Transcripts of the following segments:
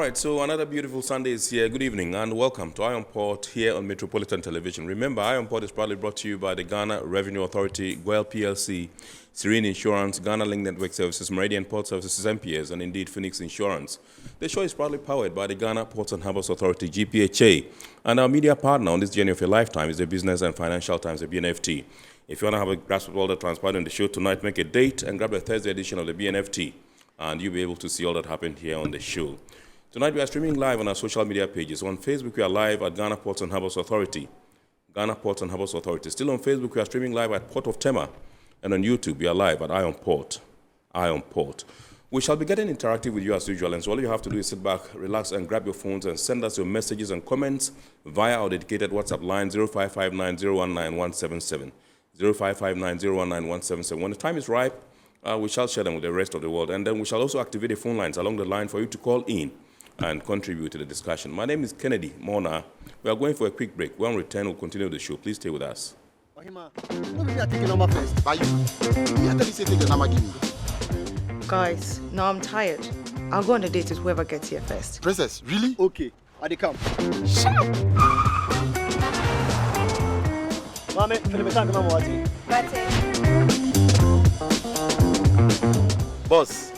right, so another beautiful Sunday is here. Good evening and welcome to Iron Port here on Metropolitan Television. Remember, Iron Port is proudly brought to you by the Ghana Revenue Authority, GWEL PLC, Serene Insurance, Ghana Link Network Services, Meridian Port Services, MPS, and indeed Phoenix Insurance. The show is proudly powered by the Ghana Ports and Harbours Authority-GPHA. And our media partner on this journey of your lifetime is the Business and Financial Times, the BNFT. If you want to have a grasp of all that transpired on the show tonight, make a date and grab the Thursday edition of the BNFT. And you'll be able to see all that happened here on the show. Tonight we are streaming live on our social media pages. On Facebook we are live at Ghana Ports and Harbours Authority. Ghana Ports and Harbours Authority. Still on Facebook we are streaming live at Port of Tema. And on YouTube we are live at Iron Port. Iron Port. We shall be getting interactive with you as usual. And so all you have to do is sit back, relax and grab your phones and send us your messages and comments via our dedicated WhatsApp line 0559019177. 0559019177. When the time is ripe, we shall share them with the rest of the world. And then we shall also activate the phone lines along the line for you to call in and contribute to the discussion. My name is Kennedy Mona. We are going for a quick break. When we return, we'll continue the show. Please stay with us. Guys, now I'm tired. I'll go on a date with whoever gets here first. Princess, really? Okay, I come. Shut up! Mame, Boss,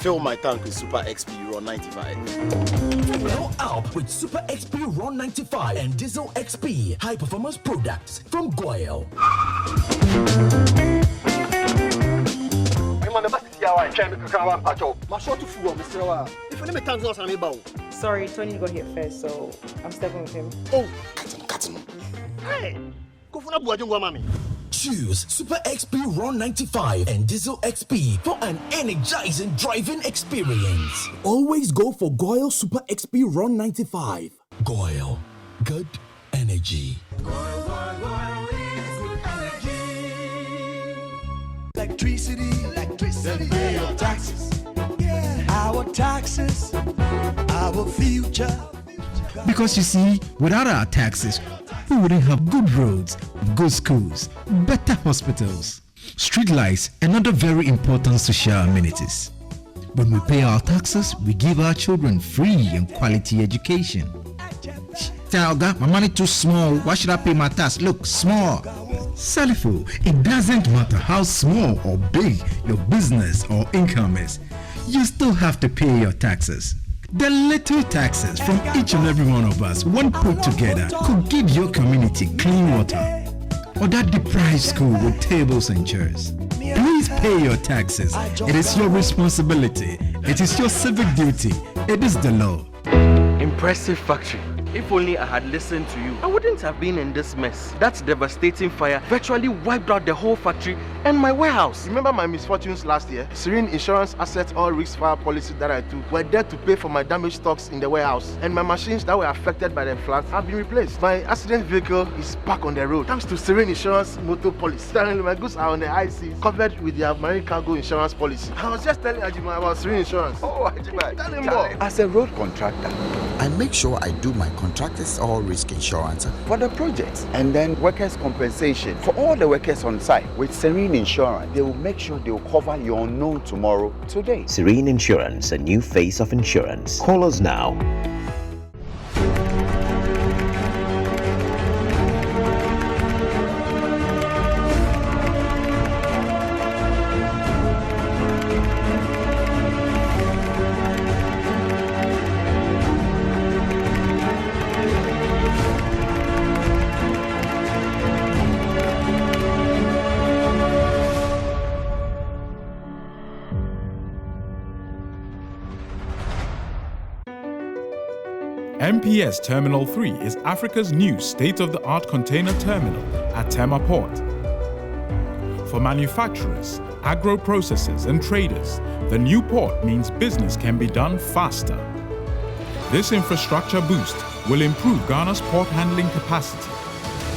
fill my tank with Super XP Ron 95. Fill up with Super XP Ron 95 and Diesel XP high performance products from GWEL. Sorry, Tony got here first, so I'm stepping with him. Oh, cut him. Hey, go for a Choose Super XP Ron 95 and Diesel XP for an energizing driving experience. Always go for GWEL Super XP Ron 95. GWEL, good energy. GWEL is good energy. Electricity, pay your taxes. Yeah. Our taxes, our future. Because you see, without our taxes, we wouldn't have good roads, good schools, better hospitals, street lights, and other very important social amenities. When we pay our taxes, we give our children free and quality education. Talga, my money too small. Why should I pay my tax? Look, small. Salifo, it doesn't matter how small or big your business or income is. You still have to pay your taxes. The little taxes from each and every one of us, when put together, could give your community clean water or that deprived school with tables and chairs. Please pay your taxes. It is your responsibility. It is your civic duty. It is the law. Impressive factory. If only I had listened to you, I wouldn't have been in this mess. That devastating fire virtually wiped out the whole factory and my warehouse. Remember my misfortunes last year? Serene Insurance Asset All Risk Fire policy that I took were there to pay for my damaged stocks in the warehouse. And my machines that were affected by the floods have been replaced. My accident vehicle is back on the road thanks to Serene Insurance Motor Policy. Currently, my goods are on the IC covered with their marine cargo insurance policy. I was just telling Ajima about Serene Insurance. Oh, Ajima, tell him more. As a road contractor, I make sure I do my contractors all risk insurance for the projects and then workers' compensation for all the workers on site. With Serene Insurance, they will make sure they will cover your unknown tomorrow today. Serene Insurance, a new face of insurance. Call us now. MPS Terminal 3 is Africa's new state-of-the-art container terminal at Tema Port. For manufacturers, agro-processors and traders, the new port means business can be done faster. This infrastructure boost will improve Ghana's port handling capacity,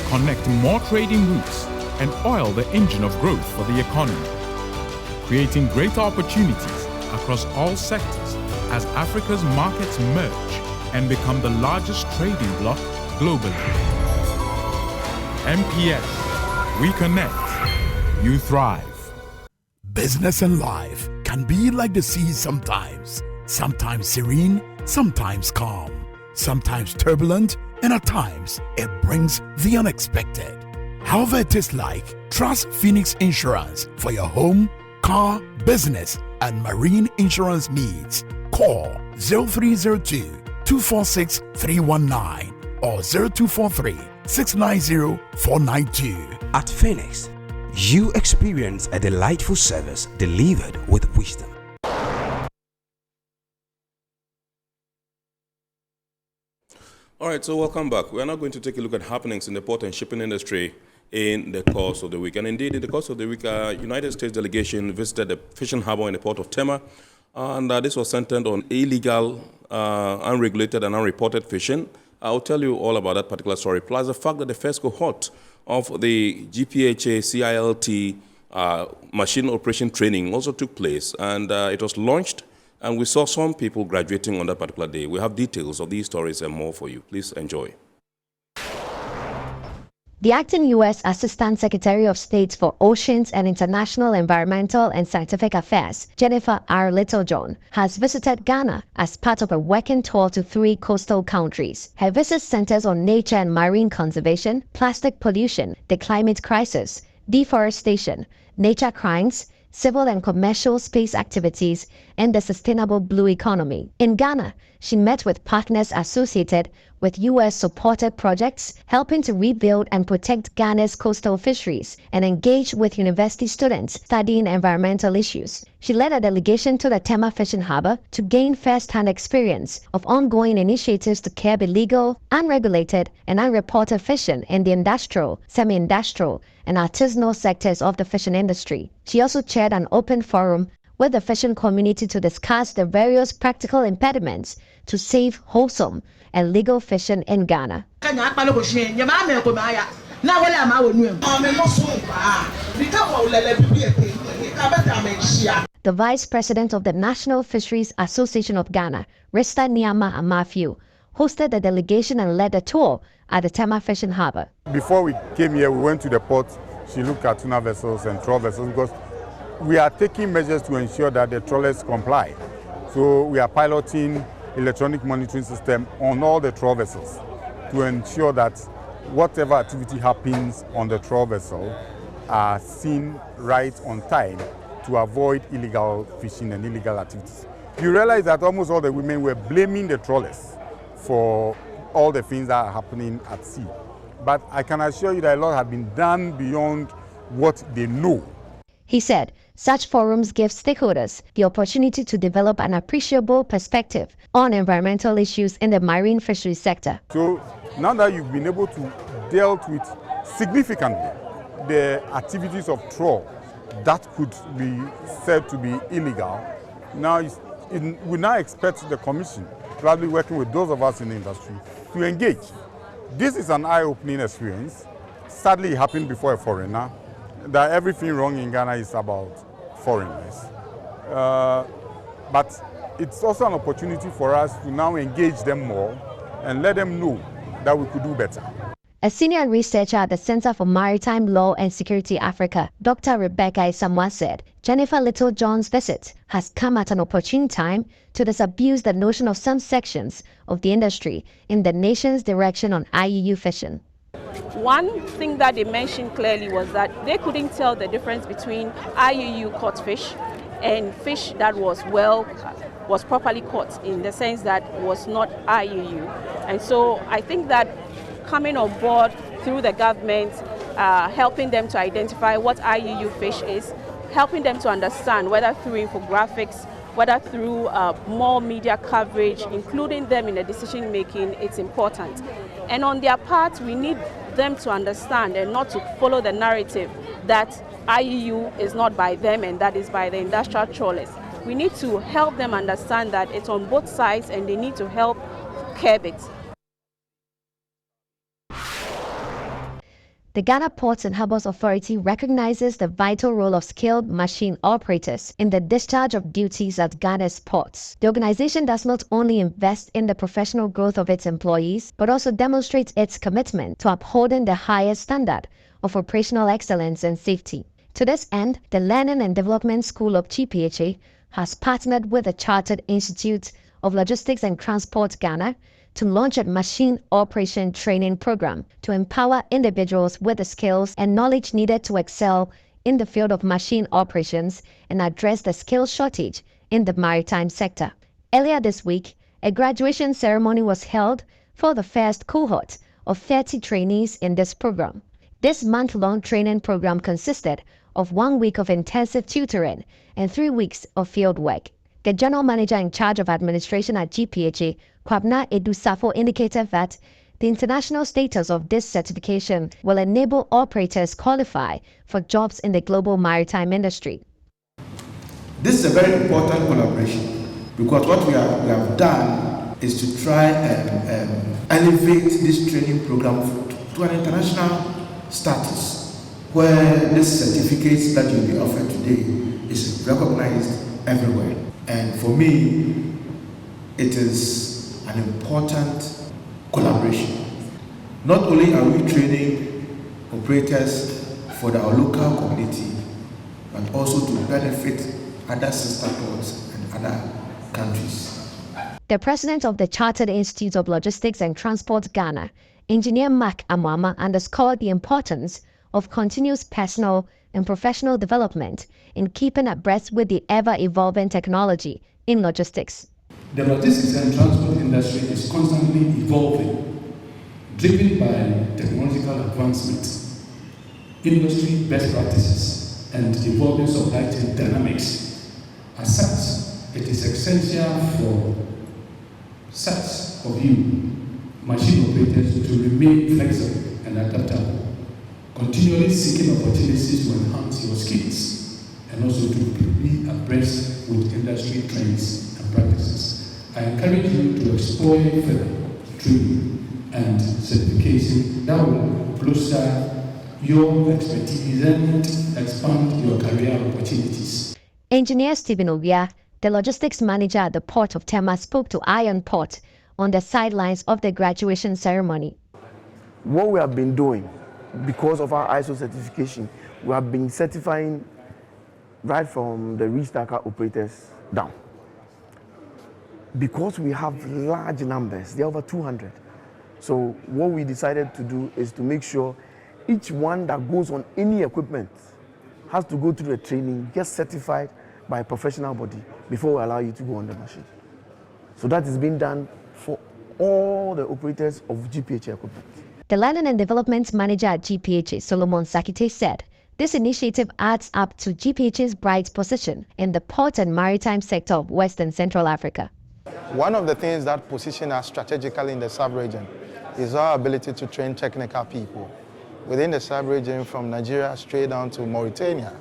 connect more trading routes, and oil the engine of growth for the economy, creating greater opportunities across all sectors as Africa's markets merge and become the largest trading bloc globally. MPS, we connect, you thrive. Business and life can be like the sea sometimes. Sometimes serene, sometimes calm, sometimes turbulent, and at times it brings the unexpected. However it is like, trust Phoenix Insurance for your home, car, business, and marine insurance needs. Call 0302 246 319 or 0243 690 492. At Phoenix, you experience a delightful service delivered with wisdom. All right, so welcome back. We are now going to take a look at happenings in the port and shipping industry in the course of the week. And indeed, in the course of the week, United States delegation visited the fishing harbor in the port of Tema, and this was centered on illegal, unregulated, and unreported fishing. I'll tell you all about that particular story, plus the fact that the first cohort of the GPHA CILT machine operation training also took place, and it was launched, and we saw some people graduating on that particular day. We have details of these stories and more for you. Please enjoy. The acting U.S. Assistant Secretary of State for Oceans and International Environmental and Scientific Affairs, Jennifer R. Littlejohn, has visited Ghana as part of a working tour to 3 coastal countries. Her visit centers on nature and marine conservation, plastic pollution, the climate crisis, deforestation, nature crimes, civil and commercial space activities, and the sustainable blue economy. In Ghana, she met with partners associated with U.S.-supported projects helping to rebuild and protect Ghana's coastal fisheries and engage with university students studying environmental issues. She led a delegation to the Tema fishing harbor to gain first-hand experience of ongoing initiatives to curb illegal, unregulated, and unreported fishing in the industrial, semi-industrial, and artisanal sectors of the fishing industry. She also chaired an open forum with the fishing community to discuss the various practical impediments to safe, wholesome, and legal fishing in Ghana. The Vice President of the National Fisheries Association of Ghana, Rista Niama Amafio, hosted the delegation and led a tour at the Tema fishing harbor. Before we came here, we went to the port. She looked at tuna vessels and trawl vessels because we are taking measures to ensure that the trawlers comply. So we are piloting electronic monitoring system on all the trawl vessels to ensure that whatever activity happens on the trawl vessel are seen right on time to avoid illegal fishing and illegal activities. You realize that almost all the women were blaming the trawlers for all the things that are happening at sea. But I can assure you that a lot have been done beyond what they know. He said such forums give stakeholders the opportunity to develop an appreciable perspective on environmental issues in the marine fisheries sector. So now that you've been able to deal with significantly the activities of trawl that could be said to be illegal, now we now expect the Commission, probably working with those of us in the industry, to engage. This is an eye-opening experience. Sadly, it happened before a foreigner. That everything wrong in Ghana is about foreigners. But it's also an opportunity for us to now engage them more and let them know that we could do better. A senior researcher at the Center for Maritime Law and Security Africa, Dr. Rebecca Isamwa, said Jennifer Littlejohn's visit has come at an opportune time to disabuse the notion of some sections of the industry in the nation's direction on IUU fishing. One thing that they mentioned clearly was that they couldn't tell the difference between IUU caught fish and fish that was properly caught, in the sense that was not IUU. And so I think that coming on board through the government, helping them to identify what IUU fish is, helping them to understand, whether through infographics, whether through more media coverage, including them in the decision making, it's important. And on their part, we need them to understand and not to follow the narrative that IUU is not by them and that is by the industrial trawlers. We need to help them understand that it's on both sides and they need to help curb it. The Ghana Ports and Harbours Authority recognizes the vital role of skilled machine operators in the discharge of duties at Ghana's ports. The organization does not only invest in the professional growth of its employees, but also demonstrates its commitment to upholding the highest standard of operational excellence and safety. To this end, the Learning and Development School of GPHA has partnered with the Chartered Institute of Logistics and Transport Ghana to launch a machine operation training program to empower individuals with the skills and knowledge needed to excel in the field of machine operations and address the skills shortage in the maritime sector. Earlier this week, a graduation ceremony was held for the first cohort of 30 trainees in this program. This month-long training program consisted of 1 week of intensive tutoring and 3 weeks of field work. The general manager in charge of administration at GPHA, Kwabna Edusafo, indicated that the international status of this certification will enable operators qualify for jobs in the global maritime industry. This is a very important collaboration because what we have done is to try and elevate this training program to an international status where this certificate that you'll be offered today is recognized everywhere. And for me, it is an important collaboration. Not only are we training operators for our local community, but also to benefit other sister ports and other countries. The president of the Chartered Institute of Logistics and Transport Ghana, Engineer Mark Amwama, underscored the importance of continuous personal and professional development in keeping abreast with the ever-evolving technology in logistics. The logistics and transport industry is constantly evolving, driven by technological advancements, industry best practices, and evolving supply chain dynamics. As such, it is essential for such of you, machine operators, to remain flexible and adaptable, continually seeking opportunities to enhance your skills, and also to be abreast with industry trends and practices. I encourage you to explore further training and certification that will bolster your expertise and expand your career opportunities. Engineer Stephen Obia, the logistics manager at the port of Tema, spoke to Iron Port on the sidelines of the graduation ceremony. What we have been doing, because of our ISO certification, we have been certifying right from the restacker operators down. Because we have large numbers, there are over 200. So what we decided to do is to make sure each one that goes on any equipment has to go through the training, get certified by a professional body before we allow you to go on the machine. So that is being done for all the operators of GPHA equipment. The Learning and Development Manager at GPHA, Solomon Sakite, said this initiative adds up to GPHA's bright position in the port and maritime sector of West and Central Africa. One of the things that position us strategically in the sub-region is our ability to train technical people. Within the sub-region, from Nigeria straight down to Mauritania,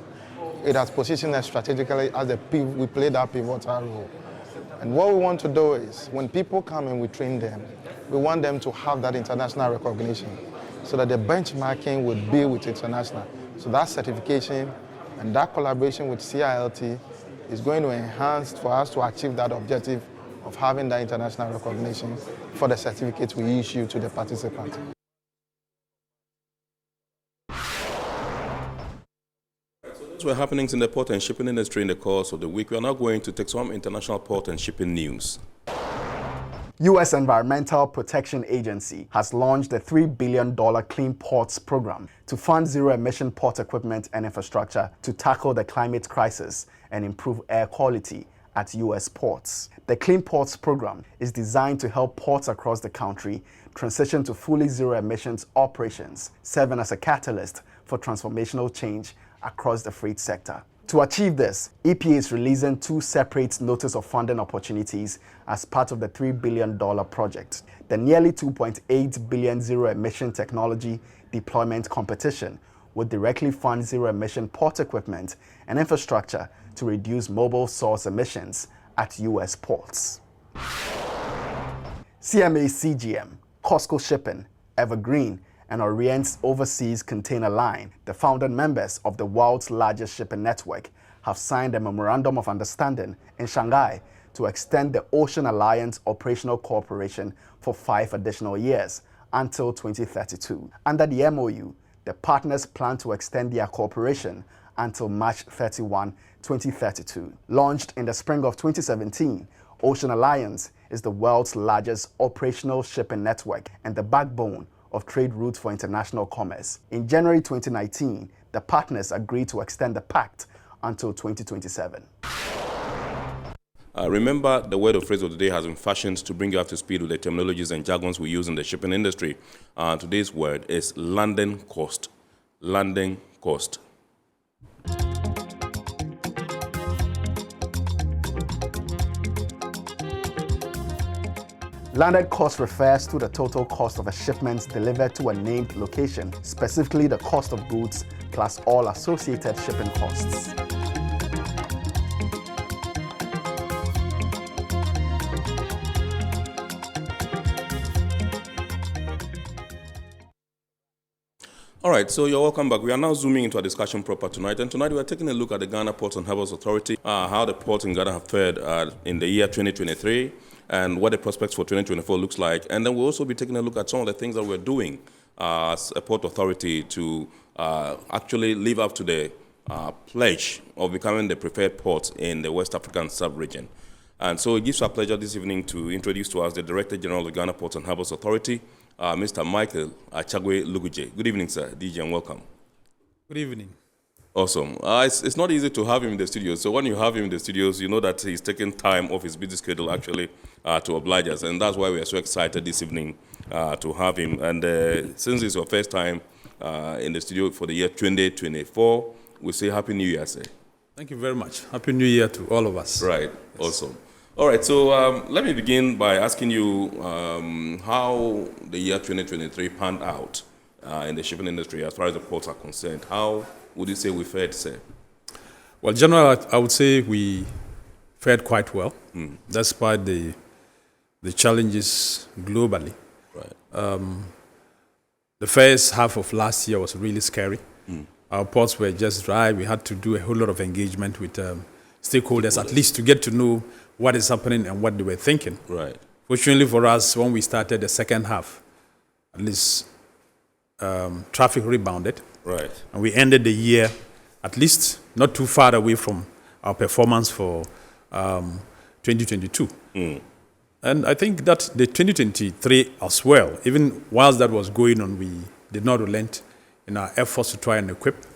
it has positioned us strategically as we play that pivotal role. And what we want to do is, when people come and we train them, we want them to have that international recognition so that the benchmarking would be with international. So that certification and that collaboration with CILT is going to enhance for us to achieve that objective of having that international recognition for the certificates we issue to the participants. Those were happenings in the port and shipping industry in the course of the week. We are now going to take some international port and shipping news. U.S. Environmental Protection Agency has launched the $3 billion Clean Ports program to fund zero-emission port equipment and infrastructure to tackle the climate crisis and improve air quality at U.S. ports. The Clean Ports program is designed to help ports across the country transition to fully zero-emissions operations, serving as a catalyst for transformational change across the freight sector. To achieve this, EPA is releasing 2 separate notice of funding opportunities as part of the $3 billion project. The nearly $2.8 billion zero-emission technology deployment competition would directly fund zero-emission port equipment and infrastructure to reduce mobile source emissions at U.S. ports. CMA CGM, Costco Shipping, Evergreen, and Orient's Overseas Container Line, the founding members of the world's largest shipping network, have signed a Memorandum of Understanding in Shanghai to extend the Ocean Alliance operational cooperation for 5 additional years until 2032. Under the MOU, the partners plan to extend their cooperation until March 31, 2032. Launched in the spring of 2017, Ocean Alliance is the world's largest operational shipping network and the backbone of trade routes for international commerce. In January 2019, the partners agreed to extend the pact until 2027. Remember, the word or phrase of the day has been fashioned to bring you up to speed with the terminologies and jargons we use in the shipping industry. Today's word is landing cost. Landing cost. Landed cost refers to the total cost of a shipment delivered to a named location, specifically the cost of goods plus all associated shipping costs. All right, so you're welcome back. We are now zooming into a discussion proper tonight, and tonight we are taking a look at the Ghana Ports and Harbours Authority, how the ports in Ghana have fared in the year 2023, and what the prospects for 2024 looks like. And then we'll also be taking a look at some of the things that we're doing as a port authority to actually live up to the pledge of becoming the preferred port in the West African sub-region. And so it gives us a pleasure this evening to introduce to us the Director General of the Ghana Ports and Harbours Authority, Mr. Michael Achagwe Luguje. Good evening, sir. DJ, and welcome. Good evening. Awesome. It's not easy to have him in the studio. So when you have him in the studios, you know that he's taking time off his busy schedule actually to oblige us. And that's why we are so excited this evening to have him. And since it's your first time in the studio for the year 2024, we say Happy New Year, sir. Thank you very much. Happy New Year to all of us. Right. Yes. Awesome. All right, so let me begin by asking you how the year 2023 panned out in the shipping industry as far as the ports are concerned. How would you say we fared, sir? Well, generally, I would say we fared quite well, despite the challenges globally. Right. The first half of last year was really scary. Our ports were just dry. We had to do a whole lot of engagement with stakeholders, at least to get to know what is happening and what they were thinking. Right. Fortunately for us, when we started the second half, at least traffic rebounded. Right. And we ended the year at least not too far away from our performance for 2022. And I think that the 2023 as well, even whilst that was going on, we did not relent in our efforts to try and equip.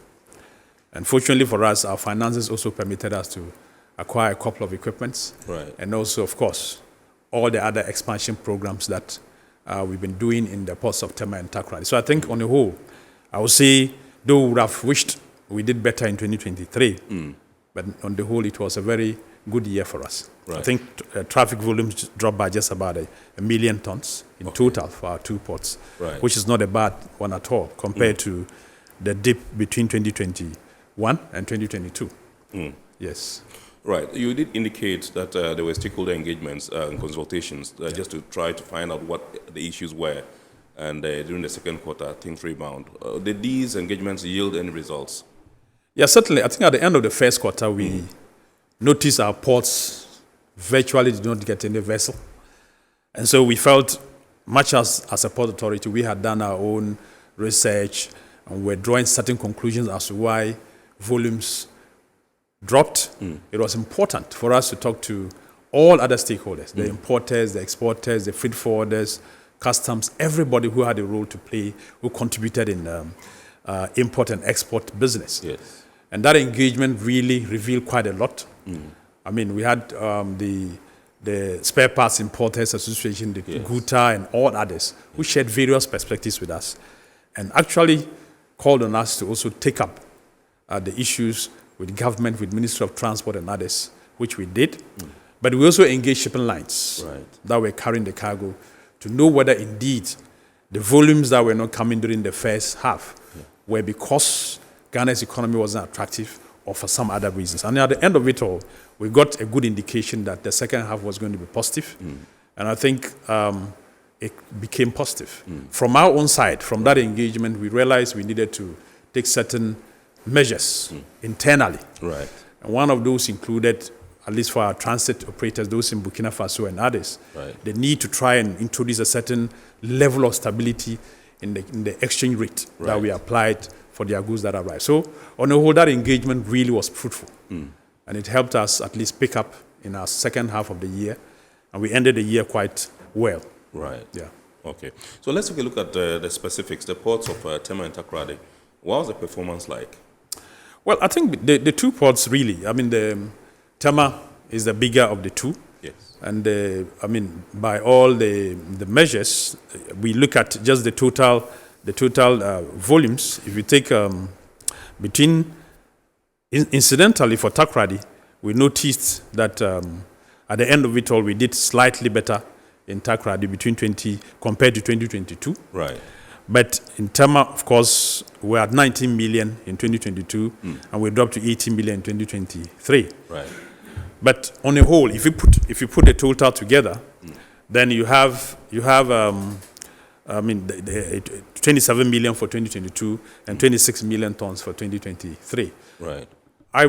And fortunately for us, our finances also permitted us to acquire a couple of equipments. Right. And also, of course, all the other expansion programs that we've been doing in the ports of Tema and Takoradi. So I think on the whole, I would say, though we would have wished we did better in 2023, but on the whole, it was a very good year for us. Right. I think traffic volumes dropped by just about a million tons in total for our two ports, Right. which is not a bad one at all compared to the dip between 2021 and 2022. Yes. Right. You did indicate that there were stakeholder engagements and consultations just to try to find out what the issues were. And during the second quarter, things rebound. Did these engagements yield any results? Yeah, certainly. I think at the end of the first quarter, we noticed our ports virtually did not get any vessel. And so we felt, much as a port authority, we had done our own research and we're drawing certain conclusions as to why volumes dropped. It was important for us to talk to all other stakeholders, the importers, the exporters, the freight forwarders, customs, everybody who had a role to play, who contributed in import and export business. Yes. And that engagement really revealed quite a lot. I mean, we had the Spare Parts Importers Association, the GUTA, and all others who shared various perspectives with us and actually called on us to also take up the issues with government, with Ministry of Transport and others, which we did. But we also engaged shipping lines that were carrying the cargo to know whether indeed the volumes that were not coming during the first half were because Ghana's economy wasn't attractive or for some other reasons. And at the end of it all, we got a good indication that the second half was going to be positive. And I think it became positive. From our own side, from that engagement, we realized we needed to take certain measures internally. Right. And one of those included, at least for our transit operators, those in Burkina Faso and others, the need to try and introduce a certain level of stability in the exchange rate that we applied for their goods that arrived. So on the whole, that engagement really was fruitful. And it helped us at least pick up in our second half of the year and we ended the year quite well. Right. Yeah. Okay. So let's take a look at the specifics, the ports of Tema and Takoradi. What was the performance like? Well, I think the two ports really, I mean, the Tema is the bigger of the two. Yes. And I mean, by all the measures, we look at just the total volumes. If you take incidentally for Takoradi, we noticed that at the end of it all, we did slightly better in Takoradi compared to 2022. Right. But in Tema, of course, we're at 19 million in 2022, and we dropped to 18 million in 2023. Right. But on the whole, if you put the total together, then you have 27 million for 2022 and 26 million tons for 2023. Right.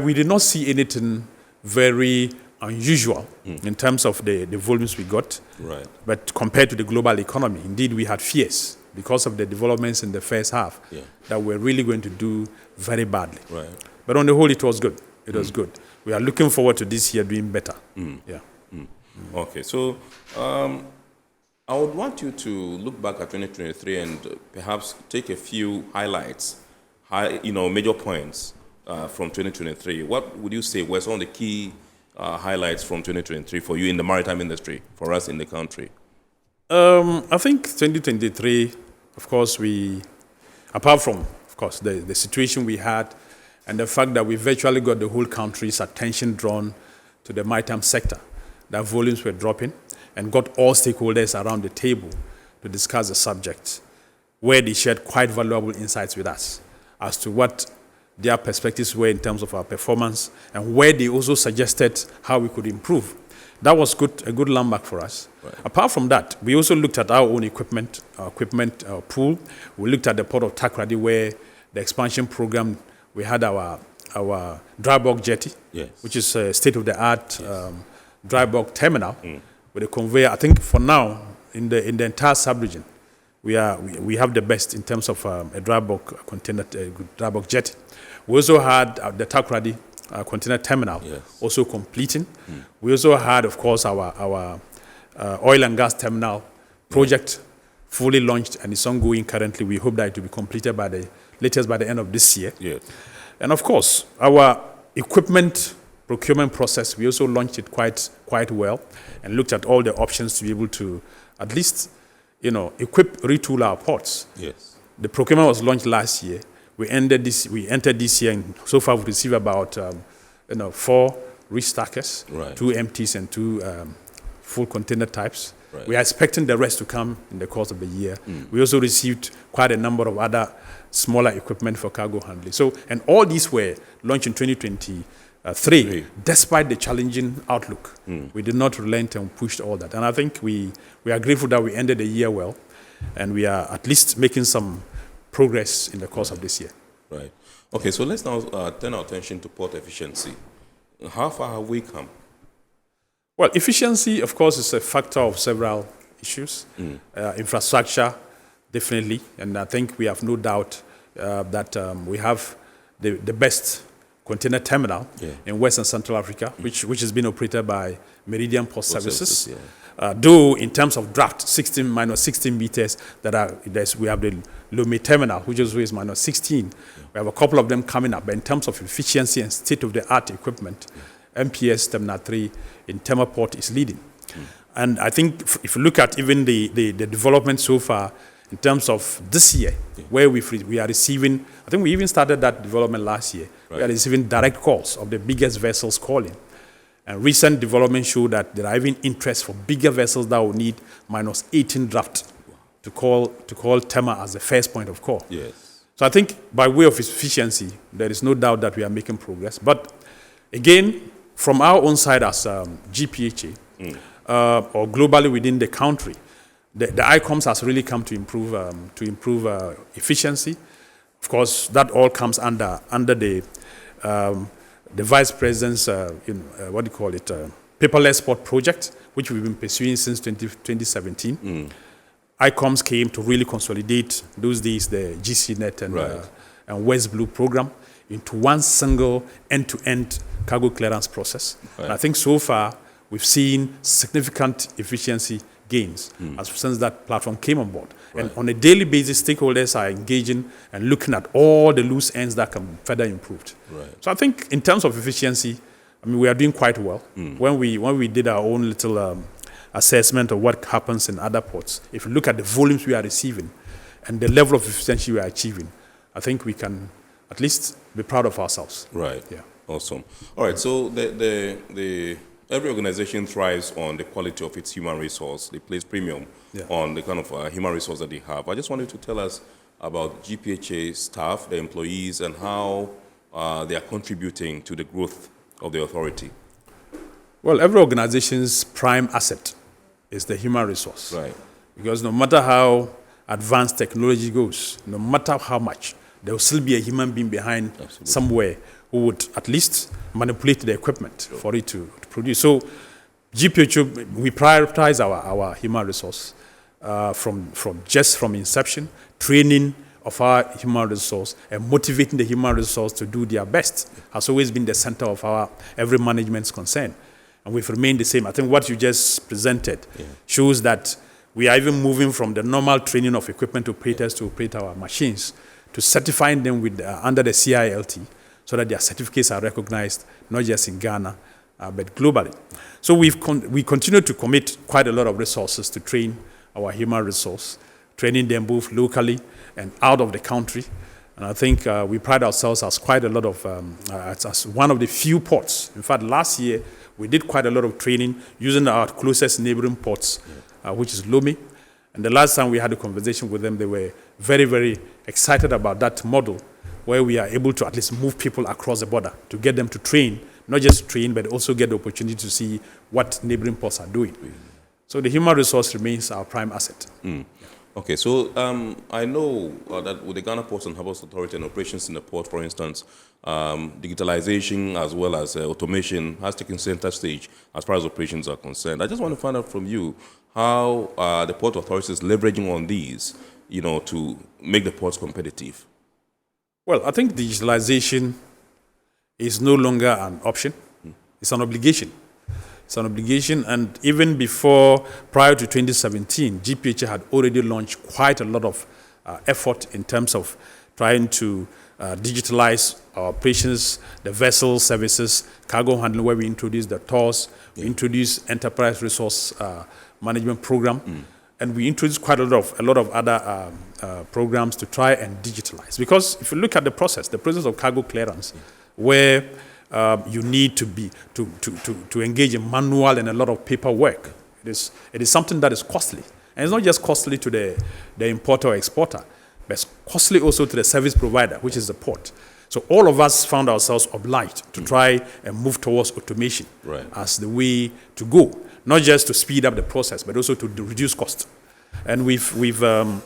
We did not see anything very unusual in terms of the volumes we got. Right. But compared to the global economy, indeed, we had fears because of the developments in the first half that we're really going to do very badly. Right. But on the whole, it was good. It was good. We are looking forward to this year doing better. Yeah. Okay, so I would want you to look back at 2023 and perhaps take a few highlights, major points from 2023. What would you say were some of the key highlights from 2023 for you in the maritime industry, for us in the country? I think 2023, of course, apart from, of course, the situation we had and the fact that we virtually got the whole country's attention drawn to the maritime sector, that volumes were dropping, and got all stakeholders around the table to discuss the subject, where they shared quite valuable insights with us as to what their perspectives were in terms of our performance, and where they also suggested how we could improve. That was a good landmark for us. Right. Apart from that, we also looked at our own equipment pool. We looked at the port of Takoradi, where the expansion program, we had our dry bulk jetty, which is a state-of-the-art dry bulk terminal with a conveyor. I think for now, in the entire sub-region, we have the best in terms of a dry bulk container, dry bulk jetty. We also had the Takoradi container terminal also completing. We also had, of course, our oil and gas terminal project fully launched, and it's ongoing currently. We hope that it will be completed by the end of this year. Yes. And of course, our equipment procurement process, we also launched it quite well and looked at all the options to be able to at least, retool our ports. Yes. The procurement was launched last year. We entered this year, and so far we've received about 4 reach stackers, 2 MTs and 2 full container types. Right. We are expecting the rest to come in the course of the year. We also received quite a number of other smaller equipment for cargo handling. And all these were launched in 2023, despite the challenging outlook. We did not relent and pushed all that. And I think we are grateful that we ended the year well, and we are at least making some progress in the course of this year. Right. Okay, so let's now turn our attention to port efficiency. How far have we come? Well, efficiency, of course, is a factor of several issues. Infrastructure, definitely, and I think we have no doubt that we have the best container terminal in West and Central Africa, which has been operated by Meridian Port Services. Though in terms of draft, minus 16 meters, we have the Lomé terminal, which is minus 16. We have a couple of them coming up. But in terms of efficiency and state-of-the-art equipment, MPS Terminal 3 in Tema Port is leading. And I think if you look at even the development so far, in terms of this year, where we are receiving, I think we even started that development last year. Right. We are receiving direct calls of the biggest vessels calling. And recent developments show that there are even interest for bigger vessels that will need minus 18 draft to call Tema as the first point of call. Yes. So I think by way of efficiency, there is no doubt that we are making progress. But again, from our own side as GPHA, or globally within the country, the ICOMS has really come to improve efficiency. Of course, that all comes under the Vice President's, paperless port project, which we've been pursuing since 2017. ICOMS came to really consolidate those days the GCNet and West Blue program into one single end-to-end cargo clearance process. Right. And I think so far we've seen significant efficiency gains since that platform came on board. Right. And on a daily basis, stakeholders are engaging and looking at all the loose ends that can be further improved. Right. So I think in terms of efficiency, I mean, we are doing quite well. When we did our own little assessment of what happens in other ports, if you look at the volumes we are receiving and the level of efficiency we are achieving, I think we can at least be proud of ourselves. Right. Yeah. Awesome. All right. So every organization thrives on the quality of its human resource. They place premium on the kind of human resource that they have. I just wanted to tell us about GPHA staff, the employees, and how they are contributing to the growth of the authority. Well, every organization's prime asset is the human resource. Right. Because no matter how advanced technology goes, no matter how much, there will still be a human being behind somewhere who would at least manipulate the equipment for it to produce. So GPHA, we prioritize our human resource from inception, training of our human resource and motivating the human resource to do their best has always been the center of our every management's concern. And we've remained the same. I think what you just presented shows that we are even moving from the normal training of equipment operators to operate our machines to certifying them with under the CILT so that their certificates are recognized not just in Ghana, but globally. So we continue to commit quite a lot of resources to train our human resource, training them both locally and out of the country. And I think we pride ourselves as quite a lot of, as one of the few ports. In fact, last year, we did quite a lot of training using our closest neighboring ports, which is Lomé. And the last time we had a conversation with them, they were very, very excited about that model where we are able to at least move people across the border to get them to train, not just train, but also get the opportunity to see what neighboring ports are doing. So the human resource remains our prime asset. Okay, so I know that with the Ghana Ports and Harbours Authority and operations in the port, for instance, digitalization as well as automation has taken center stage as far as operations are concerned. I just want to find out from you how the port authority is leveraging on these, to make the ports competitive. Well, I think digitalization is no longer an option. It's an obligation. It's an obligation, and even prior to 2017, GPHA had already launched quite a lot of effort in terms of trying to digitalize our operations, the vessel services, cargo handling, where we introduced the TORS, we introduced enterprise resource management program, and we introduced quite a lot of other programs to try and digitalize. Because if you look at the process of cargo clearance, where you need to engage in manual and a lot of paperwork. It is something that is costly. And it's not just costly to the importer or exporter, but it's costly also to the service provider, which is the port. So all of us found ourselves obliged to try and move towards automation as the way to go, not just to speed up the process, but also to reduce cost. And we've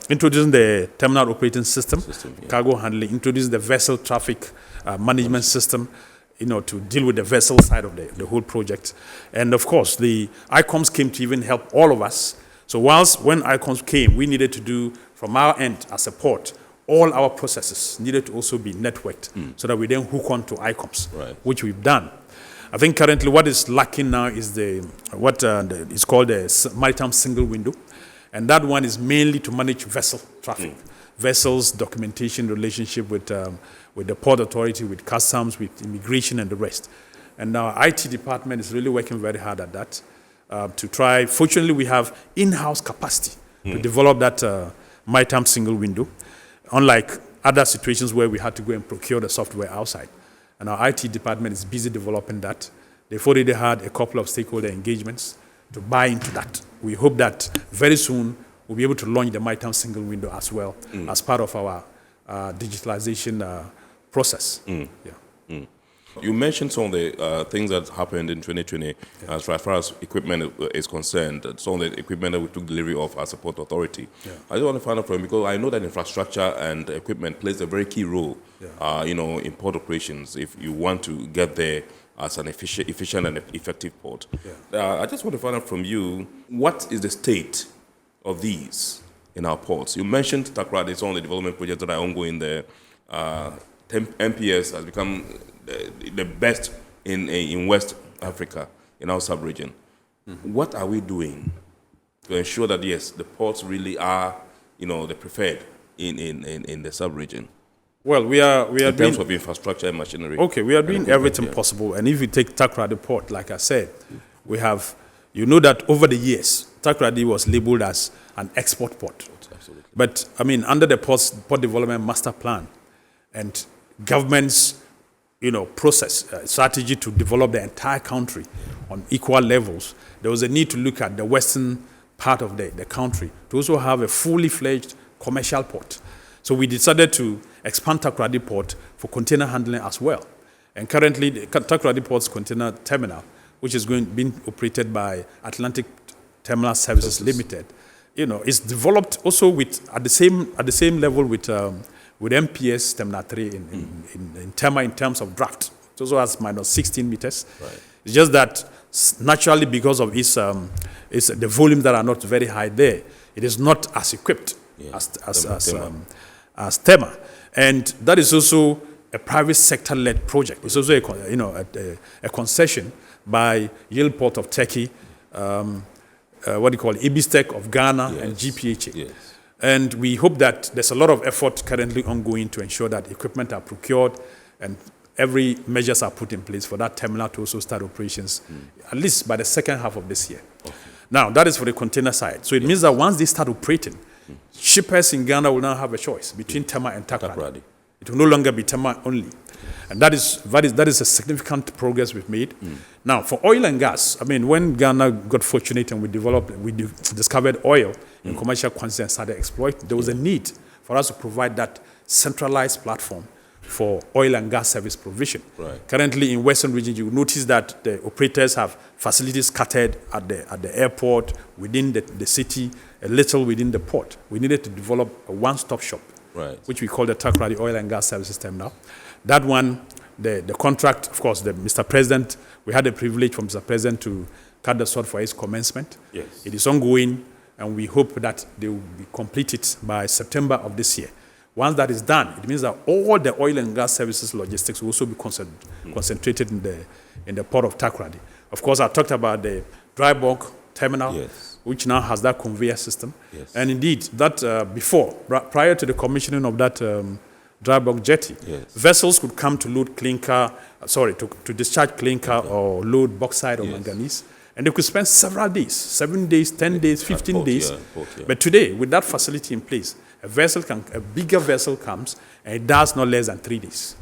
introduced the terminal operating system, cargo handling, introduced the vessel traffic management system, to deal with the vessel side of the whole project. And of course, the ICOMS came to even help all of us. So when ICOMS came, we needed to do, from our end as a port, all our processes needed to also be networked so that we then hook on to ICOMS, which we've done. I think currently what is lacking now is what is called the maritime single window. And that one is mainly to manage vessel traffic, vessels, documentation, relationship with the Port Authority, with customs, with immigration and the rest. And our IT department is really working very hard at that to try. Fortunately, we have in-house capacity to develop that maritime single window, unlike other situations where we had to go and procure the software outside. And our IT department is busy developing that. They've already had a couple of stakeholder engagements to buy into that. We hope that very soon we'll be able to launch the maritime single window as well as part of our digitalization process. You mentioned some of the things that happened in 2020 as far as equipment is concerned, some of the equipment that we took delivery of as a port authority. I just want to find out from you, because I know that infrastructure and equipment plays a very key role in port operations if you want to get there as an efficient and effective port. I just want to find out from you, what is the state of these in our ports? You mentioned Takoradi, some of the development projects that are ongoing there. MPS has become the best in West Africa, in our sub-region. What are we doing to ensure that, yes, the ports really are, the preferred in the sub-region? Well, we are in terms of infrastructure and machinery. Okay, we are doing everything possible. And if you take Takoradi Port, like I said, we have, that over the years, Takoradi was labeled as an export port. Absolutely. But, under the Port Development Master Plan and government's, process, strategy to develop the entire country on equal levels, there was a need to look at the western part of the country to also have a fully fledged commercial port. So we decided to expand Takoradi Port for container handling as well. And currently, the Takoradi Port's container terminal, which is being operated by Atlantic Terminal Services Limited, is developed also at the same level with MPS Terminal 3 in Tema in terms of draft. It also has minus 16 meters. Right. It's just that naturally, because of its the volumes that are not very high there, it is not as equipped as Tema. And that is also a private sector-led project. It's also a concession by Yale Port of Turkey, Ibistek of Ghana, and GPHA. Yes. And we hope that there's a lot of effort currently ongoing to ensure that equipment are procured and every measures are put in place for that terminal to also start operations, at least by the second half of this year. Okay. Now, that is for the container side. So it means that once they start operating, shippers in Ghana will now have a choice between Tema and Takoradi. It will no longer be Tema only. And that is a significant progress we've made. Now, for oil and gas, when Ghana got fortunate and we discovered oil in commercial quantities and started exploiting, there was a need for us to provide that centralized platform for oil and gas service provision. Right. Currently, in Western region, you will notice that the operators have facilities scattered at the airport, within the city, a little within the port. We needed to develop a one-stop shop, right, which we call the Takoradi Oil and Gas Services Terminal. That one, the contract, of course, Mr. President, we had the privilege from Mr. President to cut the sword for its commencement. Yes. It is ongoing, and we hope that they will be completed by September of this year. Once that is done, it means that all the oil and gas services logistics will also be concentrated in the port of Takoradi. Of course, I talked about the dry bulk terminal, yes, which now has that conveyor system. Yes. And indeed, that prior to the commissioning of that dry bulk jetty, yes, vessels could come to load to discharge clinker or load bauxite or manganese. And they could spend several days, 7 days, 10 days, 15 days. But today, with that facility in place, a bigger vessel comes and it does not less than 3 days.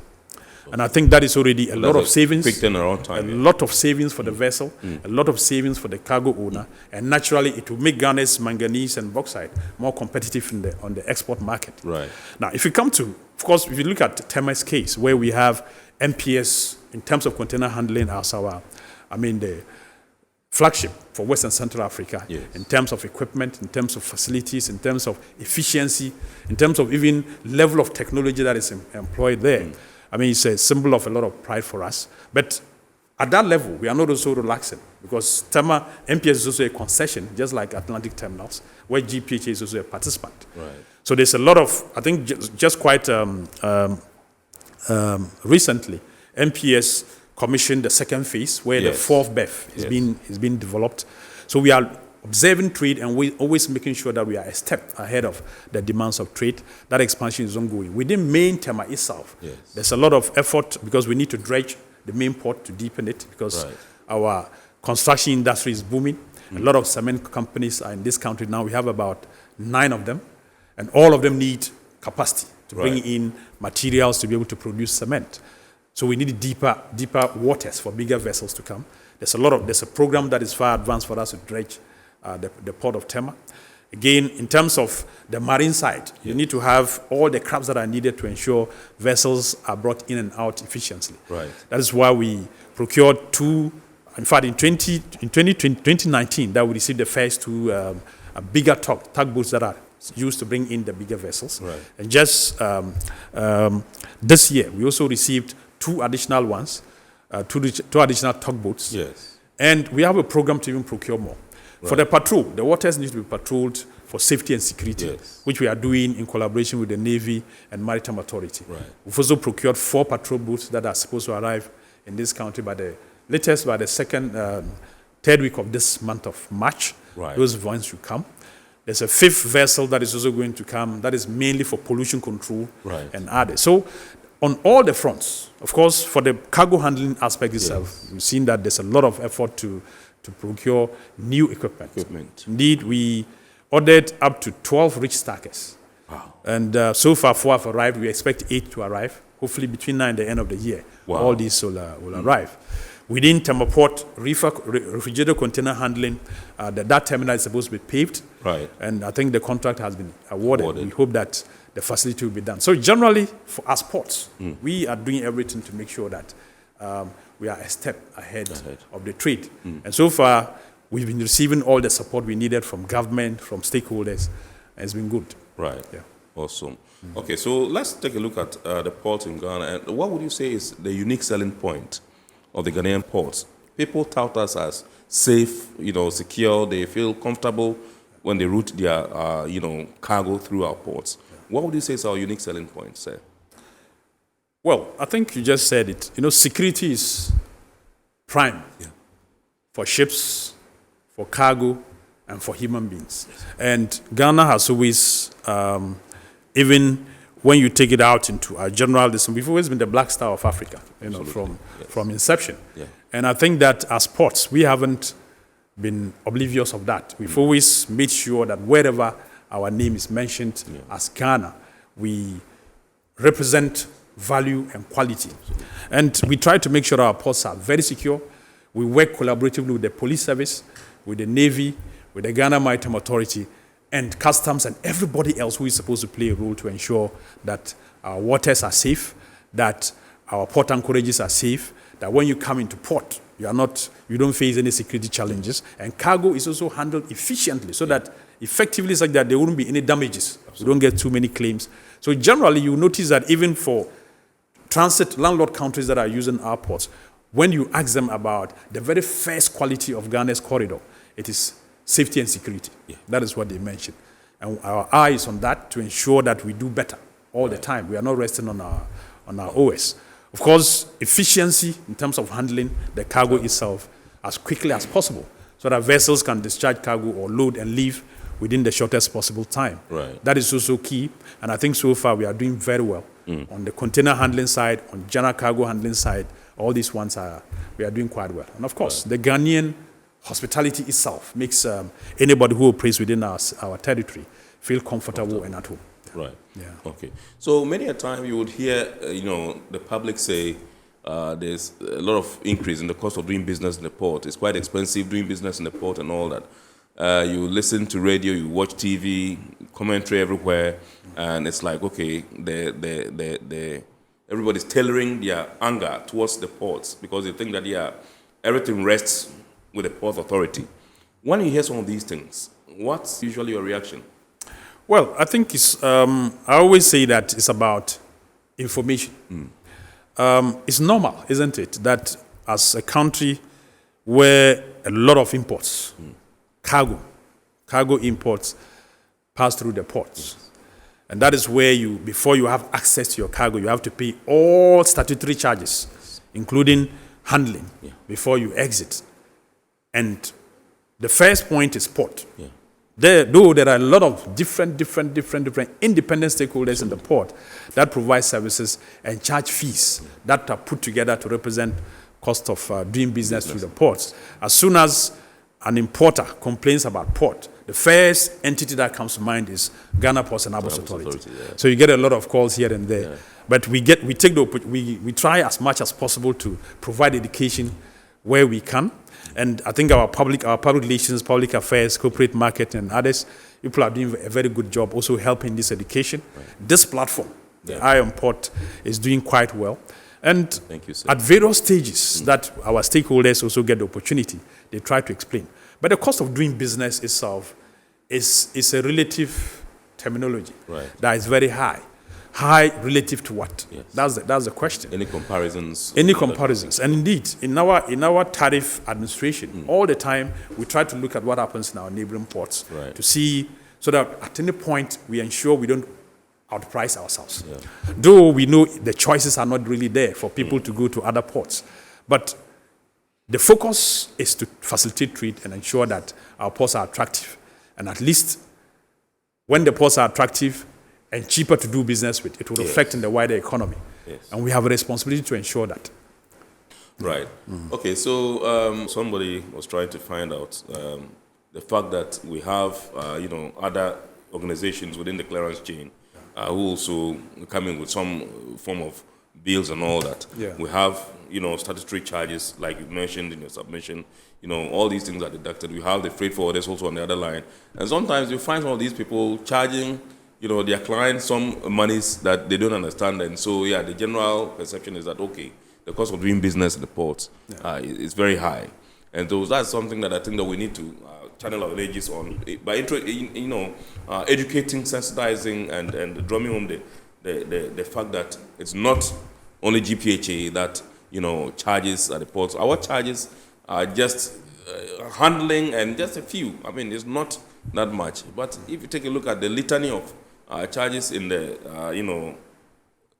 And I think that is already a lot of savings. Quick turnaround time. A lot of savings for the vessel, a lot of savings for the cargo owner, and naturally it will make Ghana's manganese and bauxite more competitive on the export market. Right. Now, if you come to, of course, if you look at Tema's case, where we have MPS in terms of container handling as the flagship for West and Central Africa, yes, in terms of equipment, in terms of facilities, in terms of efficiency, in terms of even level of technology that is employed there. It's a symbol of a lot of pride for us. But at that level, we are not also relaxing because MPS is also a concession, just like Atlantic Terminals, where GPHA is also a participant. Right. So there's a lot of, I think, just quite recently, MPS commissioned the second phase where the fourth BEF is being developed. So we are observing trade and we always making sure that we are a step ahead of the demands of trade. That expansion is ongoing. Within main Tema itself, there's a lot of effort because we need to dredge the main port to deepen it because our construction industry is booming. A lot of cement companies are in this country now. We have about 9 of them, and all of them need capacity to bring in materials to be able to produce cement. So we need deeper waters for bigger vessels to come. There's a program that is far advanced for us to dredge the port of Tema. Again, in terms of the marine side, you need to have all the crabs that are needed to ensure vessels are brought in and out efficiently. Right. That is why we procured 2. In fact, in 2019, that we received the first 2 bigger tugboats that are used to bring in the bigger vessels. Right. And just this year, we also received 2 additional ones, 2 additional tugboats. Yes. And we have a program to even procure more. Right. For the patrol, the waters need to be patrolled for safety and security, which we are doing in collaboration with the Navy and Maritime Authority. Right. We've also procured 4 patrol boats that are supposed to arrive in this country by the second third week of this month of March. Right. Those ones should come. There's a fifth vessel that is also going to come. That is mainly for pollution control and others. So on all the fronts, of course, for the cargo handling aspect itself, we've seen that there's a lot of effort to procure new equipment. Indeed, we ordered up to 12 reach stackers. Wow. And so far, 4 have arrived. We expect 8 to arrive. Hopefully, between now and the end of the year, all these will arrive. Within Tema Port, refrigerator container handling, that terminal is supposed to be paved. Right. And I think the contract has been awarded. We hope that the facility will be done. So generally, for us ports, we are doing everything to make sure that we are a step ahead of the trade. And so far, we've been receiving all the support we needed from government, from stakeholders, and it's been good. Right. Yeah. Awesome. Okay, so let's take a look at the ports in Ghana. And what would you say is the unique selling point of the Ghanaian ports? People tout us as safe, secure. They feel comfortable when they route their, cargo through our ports. What would you say is our unique selling point, sir? Well, I think you just said it. Security is prime for ships, for cargo, and for human beings. And Ghana has always, even when you take it out into our general listen, we've always been the black star of Africa, from inception. Yeah. And I think that as ports, we haven't been oblivious of that. We've always made sure that wherever our name is mentioned as Ghana, we represent value and quality. And we try to make sure our ports are very secure. We work collaboratively with the police service, with the Navy, with the Ghana Maritime Authority, and customs, and everybody else who is supposed to play a role to ensure that our waters are safe, that our port anchorages are safe, that when you come into port, you don't face any security challenges, and cargo is also handled efficiently so that effectively such that there wouldn't be any damages. We don't get too many claims. So generally, you notice that even for transit landlord countries that are using our ports, when you ask them about the very first quality of Ghana's corridor, it is safety and security. That is what they mentioned. And our eye is on that to ensure that we do better all the time. We are not resting on our OS. Of course, efficiency in terms of handling the cargo itself as quickly as possible so that vessels can discharge cargo or load and leave within the shortest possible time. Right. That is also key. And I think so far we are doing very well. On the container handling side, on general cargo handling side, all these ones we are doing quite well. And of course, the Ghanaian hospitality itself makes anybody who operates within our territory feel comfortable and at home. Right. Yeah. Okay. So many a time you would hear, the public say there's a lot of increase in the cost of doing business in the port. It's quite expensive doing business in the port and all that. You listen to radio, you watch TV, commentary everywhere, and it's like, okay, everybody's tailoring their anger towards the ports because they think that everything rests with the port authority. When you hear some of these things, what's usually your reaction? Well, I think I always say that it's about information. It's normal, isn't it, that as a country where a lot of imports, cargo imports pass through the ports. And that is where before you have access to your cargo, you have to pay all statutory charges, including handling, before you exit. And the first point is port. Though there are a lot of different independent stakeholders in the port that provide services and charge fees that are put together to represent cost of doing business through the ports. As soon as an importer complains about port, the first entity that comes to mind is Ghana Ports and Harbours Authority. So you get a lot of calls here and there. But we try as much as possible to provide education where we can. And I think our public relations, public affairs, corporate market, and others, people are doing a very good job also helping this education. This platform, the Iron Port, is doing quite well. And thank you, sir. At various stages that our stakeholders also get the opportunity, they try to explain. But the cost of doing business itself is a relative terminology that is very high. High relative to what? Yes. That's the question. Any comparisons? Any comparisons. And indeed, in our tariff administration, all the time, we try to look at what happens in our neighboring ports to see, so that at any point, we ensure we don't outprice ourselves. Though we know the choices are not really there for people to go to other ports. But the focus is to facilitate trade and ensure that our ports are attractive. And at least when the ports are attractive and cheaper to do business with, it will reflect in the wider economy. Yes. And we have a responsibility to ensure that. Right. Okay, so somebody was trying to find out the fact that we have, other organizations within the clearance chain who also come in with some form of bills and all that. Yeah. We have, statutory charges, like you mentioned in your submission. All these things are deducted. We have the freight forwarders also on the other line. And sometimes you find some of these people charging, their clients some monies that they don't understand. And so, the general perception is that, okay, the cost of doing business in the ports is very high. And so that's something that I think that we need to channel our energies on by educating, sensitizing, and drumming home the fact that it's not only GPHA that charges at the ports. Our charges are just handling and just a few. I mean, it's not that much. But if you take a look at the litany of charges in the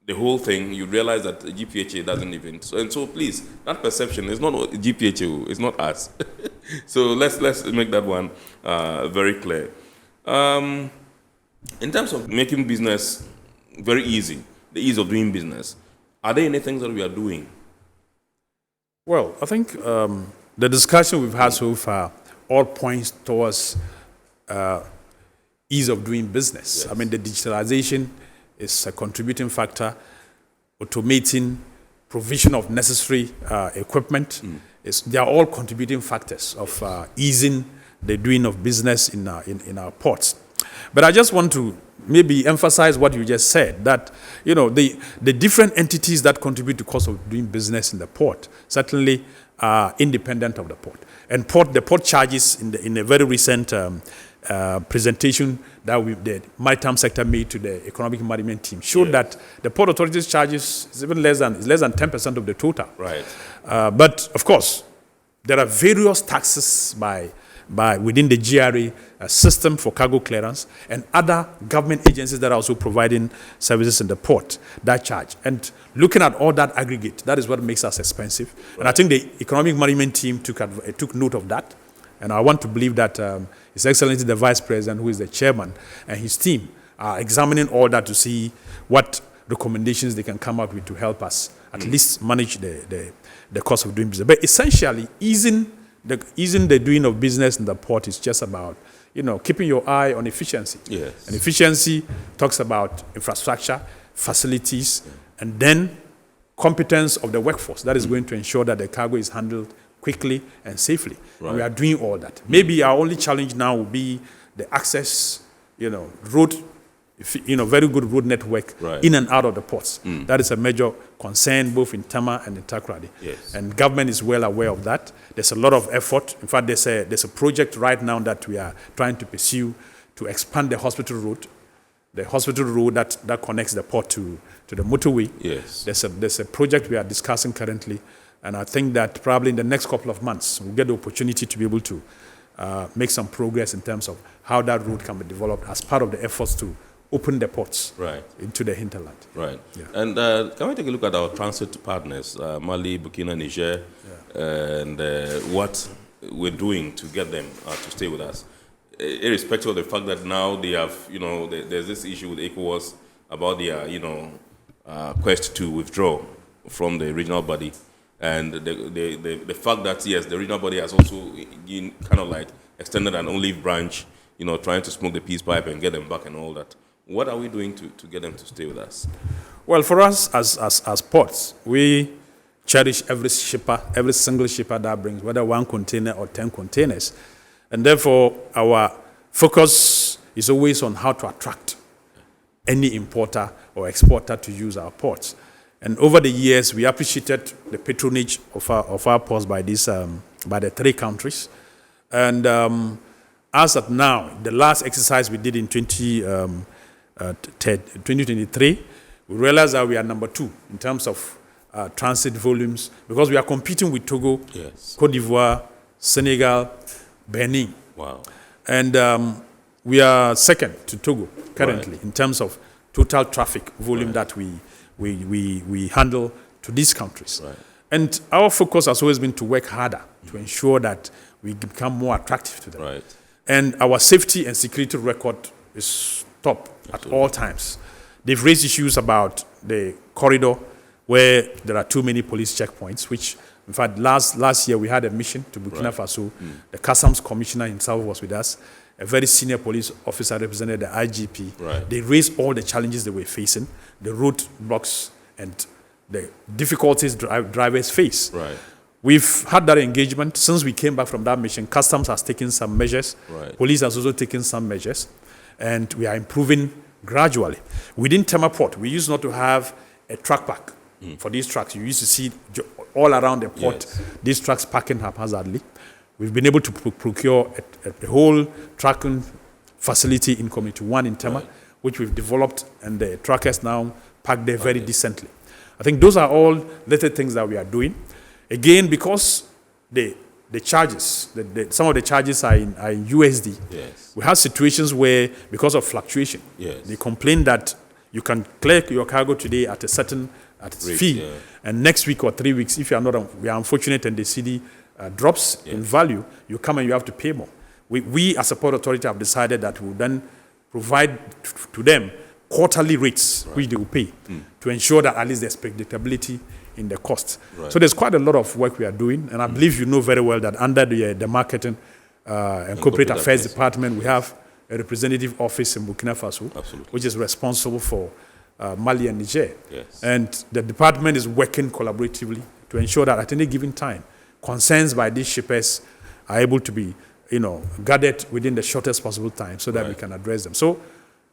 the whole thing, you realize that GPHA doesn't even. So please, that perception is not GPHA, it's not us. So let's make that one very clear. In terms of making business very easy, the ease of doing business, are there any things that we are doing? Well, I think the discussion we've had so far all points towards ease of doing business. Yes. I mean, the digitalization is a contributing factor. Automating, provision of necessary equipment, they are all contributing factors of easing the doing of business in our ports. But I just want to maybe emphasize what you just said, that the different entities that contribute to cost of doing business in the port certainly are independent of the port. And the port charges in a very recent presentation that the maritime sector made to the economic management team showed that the port authorities charges is even less than 10% of the total. Right. But of course, there are various taxes within the GRA system for cargo clearance and other government agencies that are also providing services in the port that charge. And looking at all that aggregate, that is what makes us expensive. Right. And I think the economic management team took note of that. And I want to believe that His Excellency the Vice President, who is the chairman, and his team are examining all that to see what recommendations they can come up with to help us at least manage the cost of doing business. But essentially, easing the doing of business in the port is just about keeping your eye on efficiency. Yes. And efficiency talks about infrastructure, facilities, and then competence of the workforce that is going to ensure that the cargo is handled quickly and safely. Right. And we are doing all that. Maybe our only challenge now will be the access, road, very good road network in and out of the ports. That is a major concern both in Tema and in Takoradi. Yes. And government is well aware of that. There's a lot of effort. In fact, there's a project right now that we are trying to pursue to expand the hospital road. The hospital road that connects the port to the motorway. Yes. There's a project we are discussing currently. And I think that probably in the next couple of months, we'll get the opportunity to be able to make some progress in terms of how that route can be developed as part of the efforts to open the ports into the hinterland. Right. Yeah. And can we take a look at our transit partners, Mali, Burkina, Niger, and what we're doing to get them to stay with us? Irrespective of the fact that now they have, there's this issue with ECOWAS about their, quest to withdraw from the regional body. And the fact that, yes, the regional body has also kind of like extended an olive branch, trying to smoke the peace pipe and get them back and all that. What are we doing to get them to stay with us? Well, for us as ports, we cherish every single shipper that brings, whether 1 container or 10 containers. And therefore, our focus is always on how to attract any importer or exporter to use our ports. And over the years, we appreciated the patronage of our ports by the 3 countries. And as of now, the last exercise we did in 2023, we realized that we are number 2 in terms of transit volumes because we are competing with Togo, Cote d'Ivoire, Senegal, Benin. Wow. And we are second to Togo currently in terms of total traffic volume that we handle to these countries. Right. And our focus has always been to work harder to ensure that we become more attractive to them. Right. And our safety and security record is top at all times. They've raised issues about the corridor where there are too many police checkpoints, which, in fact, last year we had a mission to Burkina Faso. The Customs Commissioner himself was with us. A very senior police officer represented the IGP. Right. They raised all the challenges they were facing, the road blocks and the difficulties drivers face. Right. We've had that engagement. Since we came back from that mission, Customs has taken some measures. Right. Police has also taken some measures. And we are improving gradually. Within Tema Port, we used not to have a truck park for these trucks. You used to see all around the port, these trucks parking haphazardly. We've been able to procure a whole trucking facility in Community 1 in Tema, which we've developed, and the truckers now park there very decently. I think those are all little things that we are doing. Again, because the charges, some of the charges are in USD. Yes. We have situations where, because of fluctuation, they complain that you can clear your cargo today at a certain fee, and next week or 3 weeks, if you are not, we are unfortunate and the CD drops in value, you come and you have to pay more. We as a port authority have decided that we will then provide to them quarterly rates, which they will pay, to ensure that at least there's predictability in the cost. Right. So there's quite a lot of work we are doing, and I believe you know very well that under the marketing and corporate affairs department, we have a representative office in Burkina Faso, which is responsible for Mali and Niger. Yes. And the department is working collaboratively to ensure that at any given time, concerns by these shippers are able to be, gathered within the shortest possible time so that we can address them. So,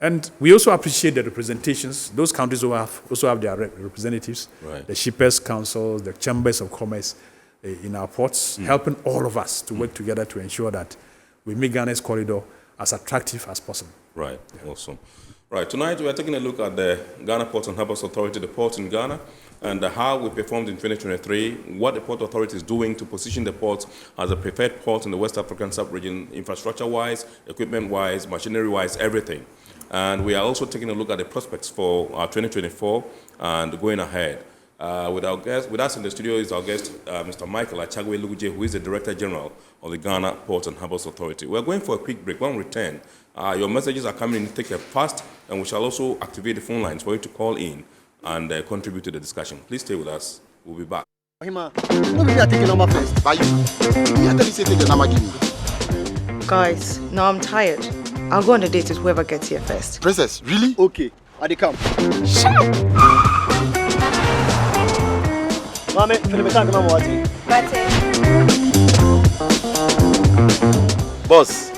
and we also appreciate the representations. Those countries also have their representatives, the shippers' councils, the chambers of commerce in our ports, helping all of us to work together to ensure that we make Ghana's corridor as attractive as possible. Right, awesome. Right, tonight we are taking a look at the Ghana Ports and Harbours Authority, the port in Ghana, and how we performed in 2023, what the Port Authority is doing to position the port as a preferred port in the West African sub-region, infrastructure-wise, equipment-wise, machinery-wise, everything. And we are also taking a look at the prospects for 2024 and going ahead. With us in the studio is our guest, Mr. Michael Achagwe-Luguje, who is the Director General of the Ghana Ports and Harbours Authority. We're going for a quick break. When we return, your messages are coming in, take a fast, and we shall also activate the phone lines for you to call in and contribute to the discussion. Please stay with us. We'll be back. Guys, now I'm tired. I'll go on a date with whoever gets here first. Princess, really? Okay, I come. Shut up! Mame, Boss,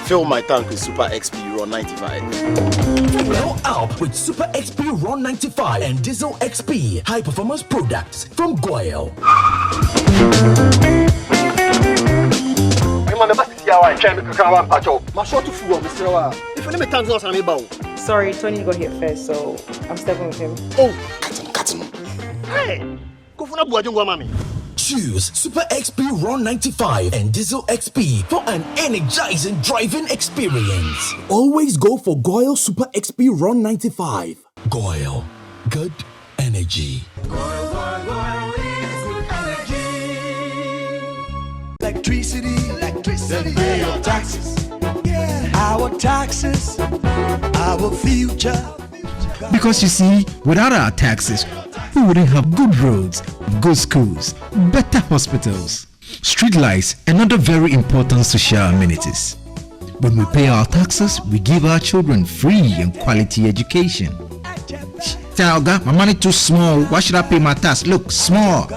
fill my tank with Super XP Ron 95. Fill up with Super XP Ron 95 and Diesel XP high performance products from Goyle. Sorry, Tony got here first, so I'm stepping with him. Oh, cut him. Hey, go for mami. Choose Super XP Ron 95 and Diesel XP for an energizing driving experience. Always go for Goyle Super XP Ron 95. Goyle, good energy. Electricity, then pay your taxes. Yeah, our taxes, our future. Because you see, without our taxes, we wouldn't have good roads, good schools, better hospitals, street lights, and other very important social amenities. When we pay our taxes, we give our children free and quality education. Talga, my money too small. Why should I pay my tax? Look, small.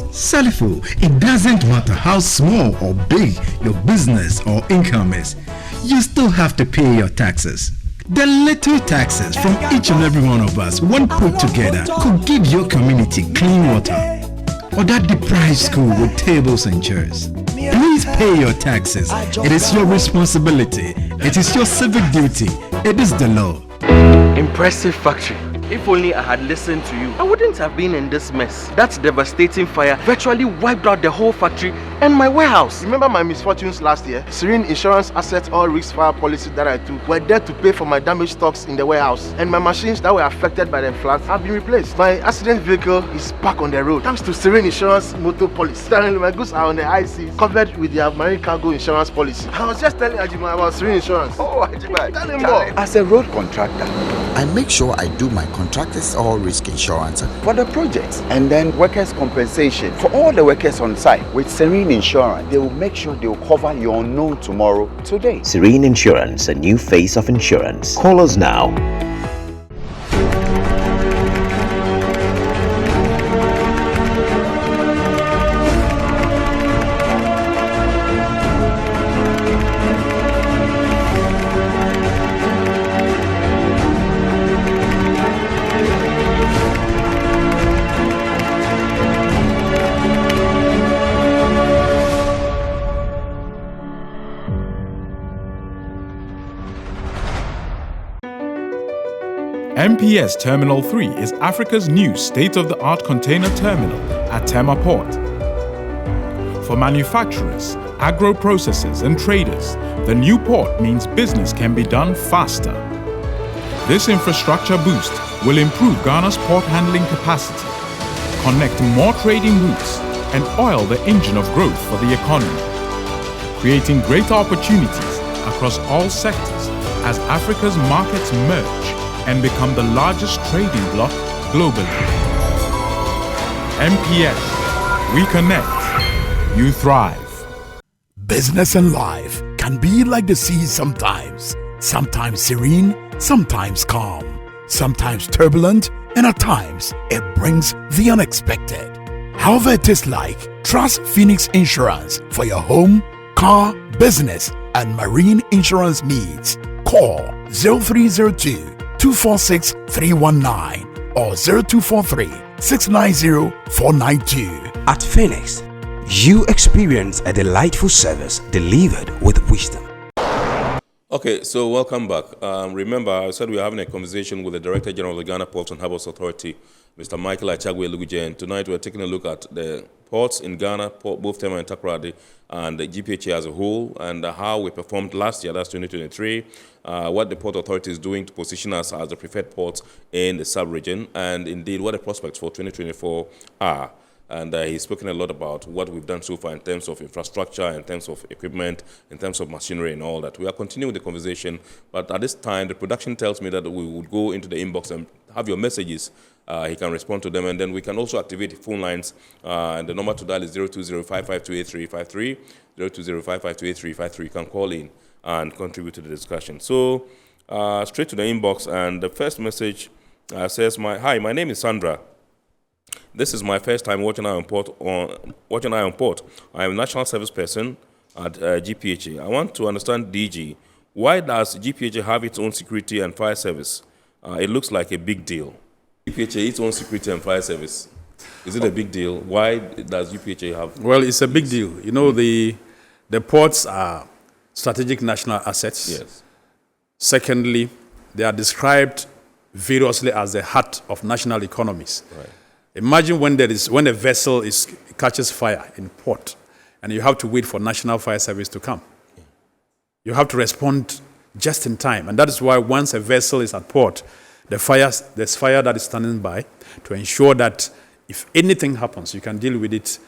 Salifo, it doesn't matter how small or big your business or income is. You still have to pay your taxes. The little taxes from each and every one of us, when put together, could give your community clean water or that deprived school with tables and chairs. Please pay your taxes. It is your responsibility. It is your civic duty. It is the law. Impressive factory. If only I had listened to you, I wouldn't have been in this mess. That devastating fire virtually wiped out the whole factory and my warehouse. Remember my misfortunes last year? Serene Insurance Asset All Risk Fire policy that I took were there to pay for my damaged stocks in the warehouse, and my machines that were affected by the floods have been replaced. My accident vehicle is back on the road thanks to Serene Insurance motor policy. Currently, my goods are on the high seas, covered with their marine cargo insurance policy. I was just telling Ajima about Serene Insurance. Oh, Ajima, tell him more. As a road contractor, I make sure I do my contractors all risk insurance for the projects, and then workers' compensation for all the workers on site. With Serene Insurance, they will make sure they will cover your unknown tomorrow today. Serene Insurance, a new face of insurance. Call us now. MPS Terminal 3 is Africa's new state-of-the-art container terminal at Tema Port. For manufacturers, agro-processors and traders, the new port means business can be done faster. This infrastructure boost will improve Ghana's port handling capacity, connect more trading routes, and oil the engine of growth for the economy, creating greater opportunities across all sectors as Africa's markets merge and become the largest trading bloc globally. MPS, we connect, you thrive. Business and life can be like the sea sometimes. Sometimes serene, sometimes calm, sometimes turbulent, and at times it brings the unexpected. However it is like, trust Phoenix Insurance for your home, car, business, and marine insurance needs. Call 0302 246 319 or 0243 690 492. At Phoenix, you experience a delightful service delivered with wisdom. Okay, so welcome back. Remember, I said we were having a conversation with the Director General of the Ghana Ports and Harbours Authority, Mr. Michael Achagwe-Luguje, and tonight we're taking a look at the ports in Ghana, both Tema and Takoradi, and the GPHA as a whole, and how we performed last year, that's 2023, what the Port Authority is doing to position us as the preferred port in the sub-region, and indeed what the prospects for 2024 are. And he's spoken a lot about what we've done so far in terms of infrastructure, in terms of equipment, in terms of machinery and all that. We are continuing the conversation, but at this time, the production tells me that we would go into the inbox and have your messages. He can respond to them, and then we can also activate the phone lines. And the number to dial is 020-552-8353, 020-552-8353. You can call in and contribute to the discussion. So straight to the inbox, and the first message says, "Hi, my name is Sandra. This is my first time watching Eye on Port. I am a national service person at GPHA. I want to understand, DG, why does GPHA have its own security and fire service? It looks like a big deal. GPHA its own security and fire service. Is it a big deal? Why does GPHA have? Well, it's a big deal. You know, the ports are strategic national assets. Yes. Secondly, they are described variously as the heart of national economies. Right. Imagine when a vessel catches fire in port, and you have to wait for National Fire Service to come. You have to respond just in time, and that is why once a vessel is at port, there's fire that is standing by to ensure that if anything happens, you can deal with it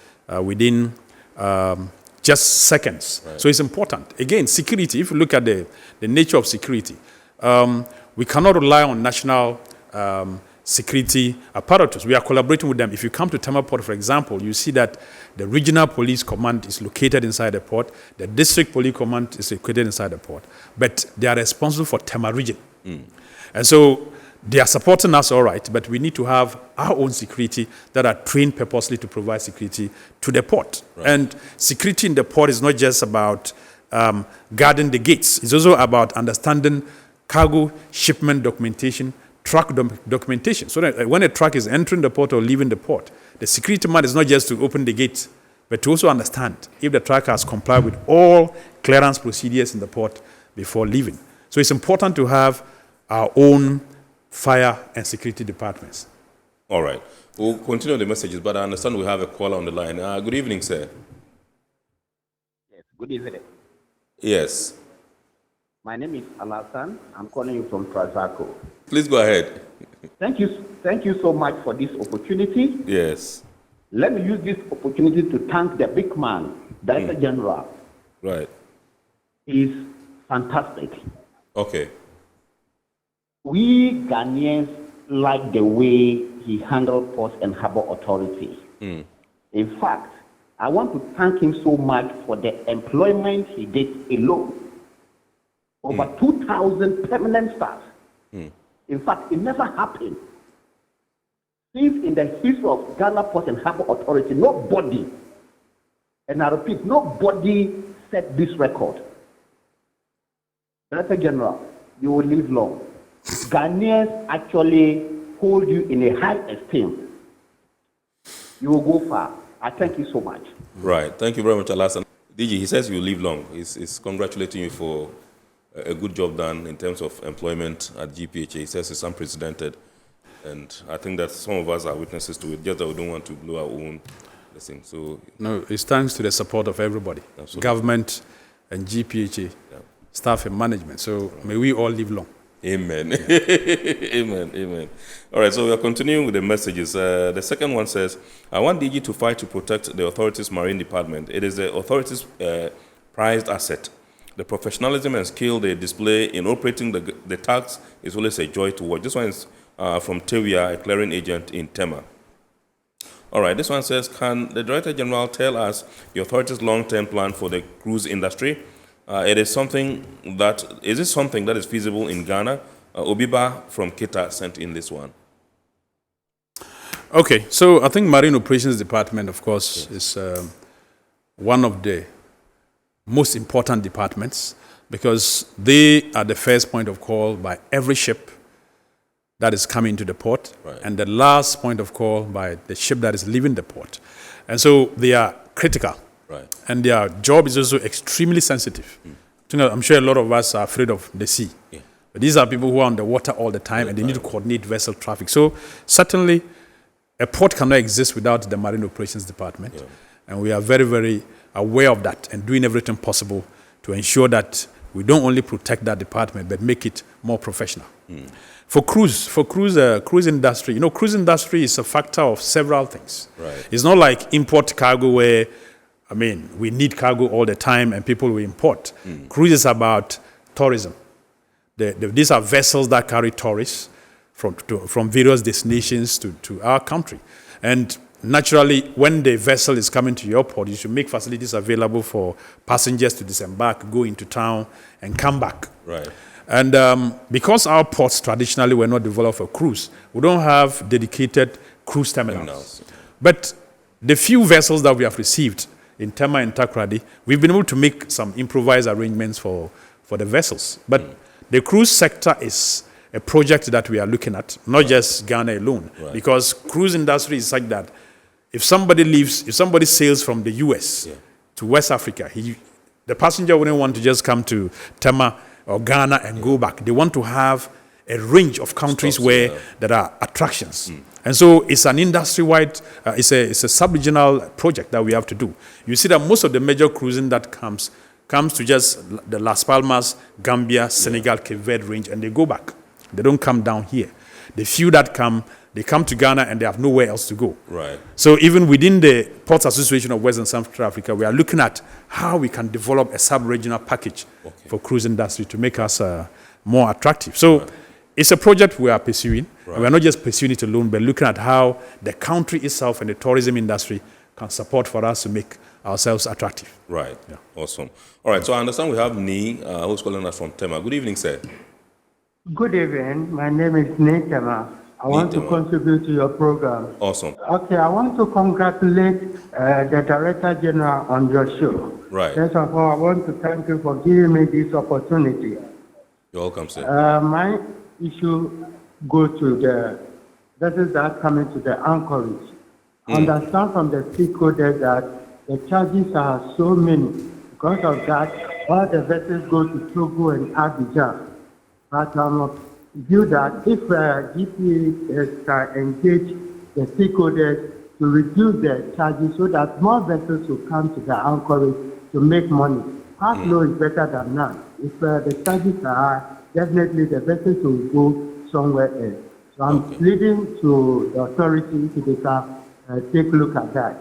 within just seconds. Right. So it's important. Again, security. If you look at the nature of security, we cannot rely on national security apparatus. We are collaborating with them. If you come to Tema Port, for example, you see that the regional police command is located inside the port, the district police command is located inside the port, but they are responsible for Tema region. And so they are supporting us all right, but we need to have our own security that are trained purposely to provide security to the port. Right. And security in the port is not just about guarding the gates. It's also about understanding cargo shipment documentation, truck documentation, so that when a truck is entering the port or leaving the port, the security man is not just to open the gate, but to also understand if the truck has complied with all clearance procedures in the port before leaving. So it's important to have our own fire and security departments. All right. We'll continue the messages, but I understand we have a caller on the line. Good evening, sir. Good evening. Yes. My name is Alasan. I'm calling you from Trazaco. Please go ahead. Thank you so much for this opportunity. Yes. Let me use this opportunity to thank the big man, Director General. Right. He's fantastic. Okay. We Ghanaians like the way he handled Ports and Harbour Authority. In fact, I want to thank him so much for the employment he did alone. Over 2,000 permanent staff. In fact, it never happened. Since in the history of Ghana Ports and Harbour Authority, nobody, and I repeat, nobody set this record. Director General, you will live long. Ghanaians actually hold you in a high esteem. You will go far. I thank you so much. Right. Thank you very much, Alasan. DG, he says you live long. He's congratulating you for a good job done in terms of employment at GPHA. He says it's unprecedented. And I think that some of us are witnesses to it, just that we don't want to blow our own blessing. So, no, it's thanks to the support of everybody. Absolutely. Government and GPHA, staff and management. So may we all live long. Amen. Amen. Amen. All right, so we are continuing with the messages. The second one says, I want DG to fight to protect the authorities' marine department. It is the authorities' prized asset. The professionalism and skill they display in operating the tax is always a joy to watch. This one is from Tewia, a clearing agent in Tema. All right, this one says, can the Director General tell us the authorities' long-term plan for the cruise industry? Is this something that is feasible in Ghana? Obiba from Kita sent in this one. Okay, so I think Marine Operations Department, of course, is one of the most important departments because they are the first point of call by every ship that is coming to the port, and the last point of call by the ship that is leaving the port. And so they are critical. Right. And their job is also extremely sensitive. I'm sure a lot of us are afraid of the sea. Yeah. But these are people who are on the water all the time, and they need to coordinate vessel traffic. So certainly, a port cannot exist without the Marine Operations Department. Yeah. And we are very, very aware of that and doing everything possible to ensure that we don't only protect that department, but make it more professional. For cruise industry, cruise industry is a factor of several things. Right. It's not like import cargo where, we need cargo all the time and people will import. Cruise is about tourism. These are vessels that carry tourists from various destinations to our country. And naturally, when the vessel is coming to your port, you should make facilities available for passengers to disembark, go into town, and come back. Right. And because our ports traditionally were not developed for cruise, we don't have dedicated cruise terminals. But the few vessels that we have received in Tema and Takoradi, we've been able to make some improvised arrangements for the vessels. But the cruise sector is a project that we are looking at, not just Ghana alone, because cruise industry is such that if somebody sails from the US to West Africa, the passenger wouldn't want to just come to Tema or Ghana and go back. They want to have a range of countries where there are attractions. And so it's an industry-wide, it's a sub-regional project that we have to do. You see that most of the major cruising that comes to just the Las Palmas, Gambia, Senegal, Cape Verde range, and they go back. They don't come down here. The few that come, they come to Ghana and they have nowhere else to go. Right. So even within the Ports Association of West and Central Africa, we are looking at how we can develop a sub-regional package for cruise industry to make us more attractive. So it's a project we are pursuing. And we are not just pursuing it alone, but looking at how the country itself and the tourism industry can support for us to make ourselves attractive. Right. Yeah. Awesome. All right. So I understand we have Ni, who's calling us from Tema. Good evening, sir. Good evening. My name is Tema. I want to contribute to your program. Awesome. Okay, I want to congratulate the Director General on your show. Right. First of all, I want to thank you for giving me this opportunity. You're welcome, sir. My issue goes to the vessels that are coming to the anchorage. Understand from the stakeholders that the charges are so many. Because of that, all the vessels go to Togo and Abidjan. But view that if GPA can engage the stakeholders to reduce the charges so that more vessels will come to the anchorage to make money. Half low is better than none. If the charges are high, definitely the vessels will go somewhere else. So I'm pleading to the authority to take a look at that.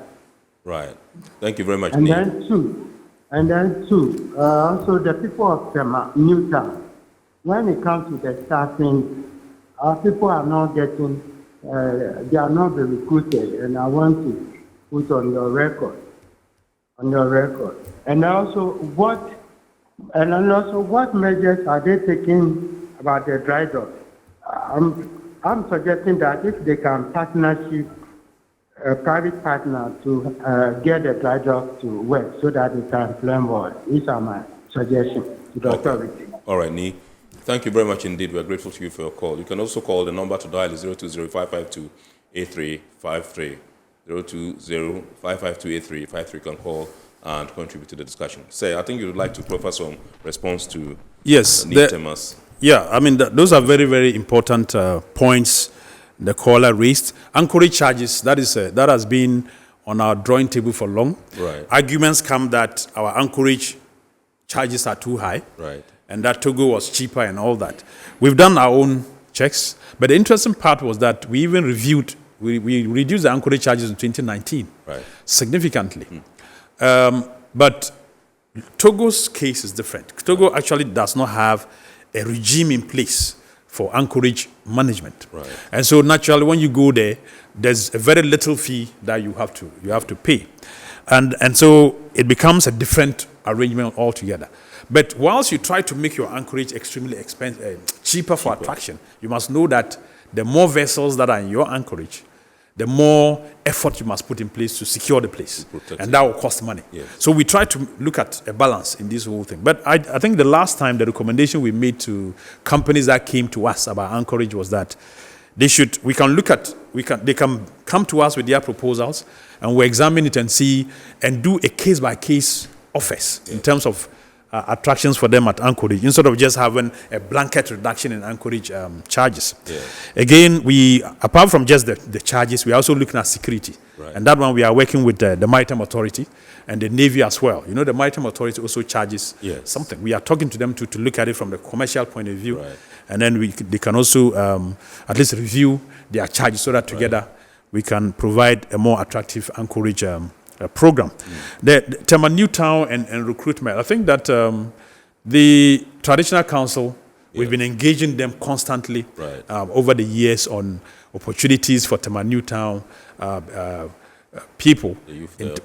Right. Thank you very much, And Neil. then two, also the people of Tema, Newtown, when it comes to the staffing, our people are not getting, they are not being recruited, and I want to put on your record. And also, what measures are they taking about the dry dock? I'm suggesting that if they can partnership a private partner to get the dry dock to work so that it can flame more. These are my suggestions to the authority. All right, Nee. Thank you very much indeed. We're grateful to you for your call. You can also call the number to dial is 020-552-8353. 020-552-8353. You can call and contribute to the discussion. Say, I think you would like to proffer some response to Temas. Yeah, I mean, those are very, very important points the caller raised. Anchorage charges, that has been on our drawing table for long. Right. Arguments come that our anchorage charges are too high. Right. And that Togo was cheaper and all that. We've done our own checks, but the interesting part was that we even we reduced the anchorage charges in 2019 significantly. But Togo's case is different. Togo actually does not have a regime in place for anchorage management. Right. And so naturally when you go there, there's a very little fee that you have to pay. And so it becomes a different arrangement altogether. But whilst you try to make your anchorage extremely cheaper for attraction, you must know that the more vessels that are in your anchorage, the more effort you must put in place to secure the place. And that will cost money. Yes. So we try to look at a balance in this whole thing. But I think the last time the recommendation we made to companies that came to us about anchorage was that they can come to us with their proposals and we examine it and see and do a case-by-case offers in terms of attractions for them at anchorage instead of just having a blanket reduction in anchorage charges. Yeah. Again, apart from just the charges, we are also looking at security. Right. And that one we are working with the Maritime Authority and the Navy as well. You know, the Maritime Authority also charges something. We are talking to them to look at it from the commercial point of view. Right. And then they can also at least review their charges so that together we can provide a more attractive anchorage program. The Tema Newtown and recruitment, I think that the Traditional Council, we've been engaging them constantly over the years on opportunities for Tema Newtown people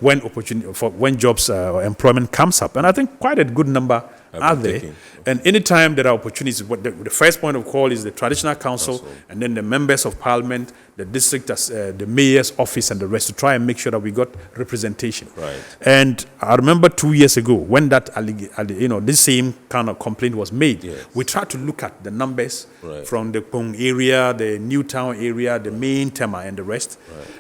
when jobs or employment comes up. And I think quite a good number are there. And anytime there are opportunities, the first point of call is the Traditional Council and then the members of Parliament, the district, the mayor's office and the rest to try and make sure that we got representation. Right. And I remember 2 years ago when that, this same kind of complaint was made, we tried to look at the numbers from the Pong area, the Newtown area, the main Tema and the rest.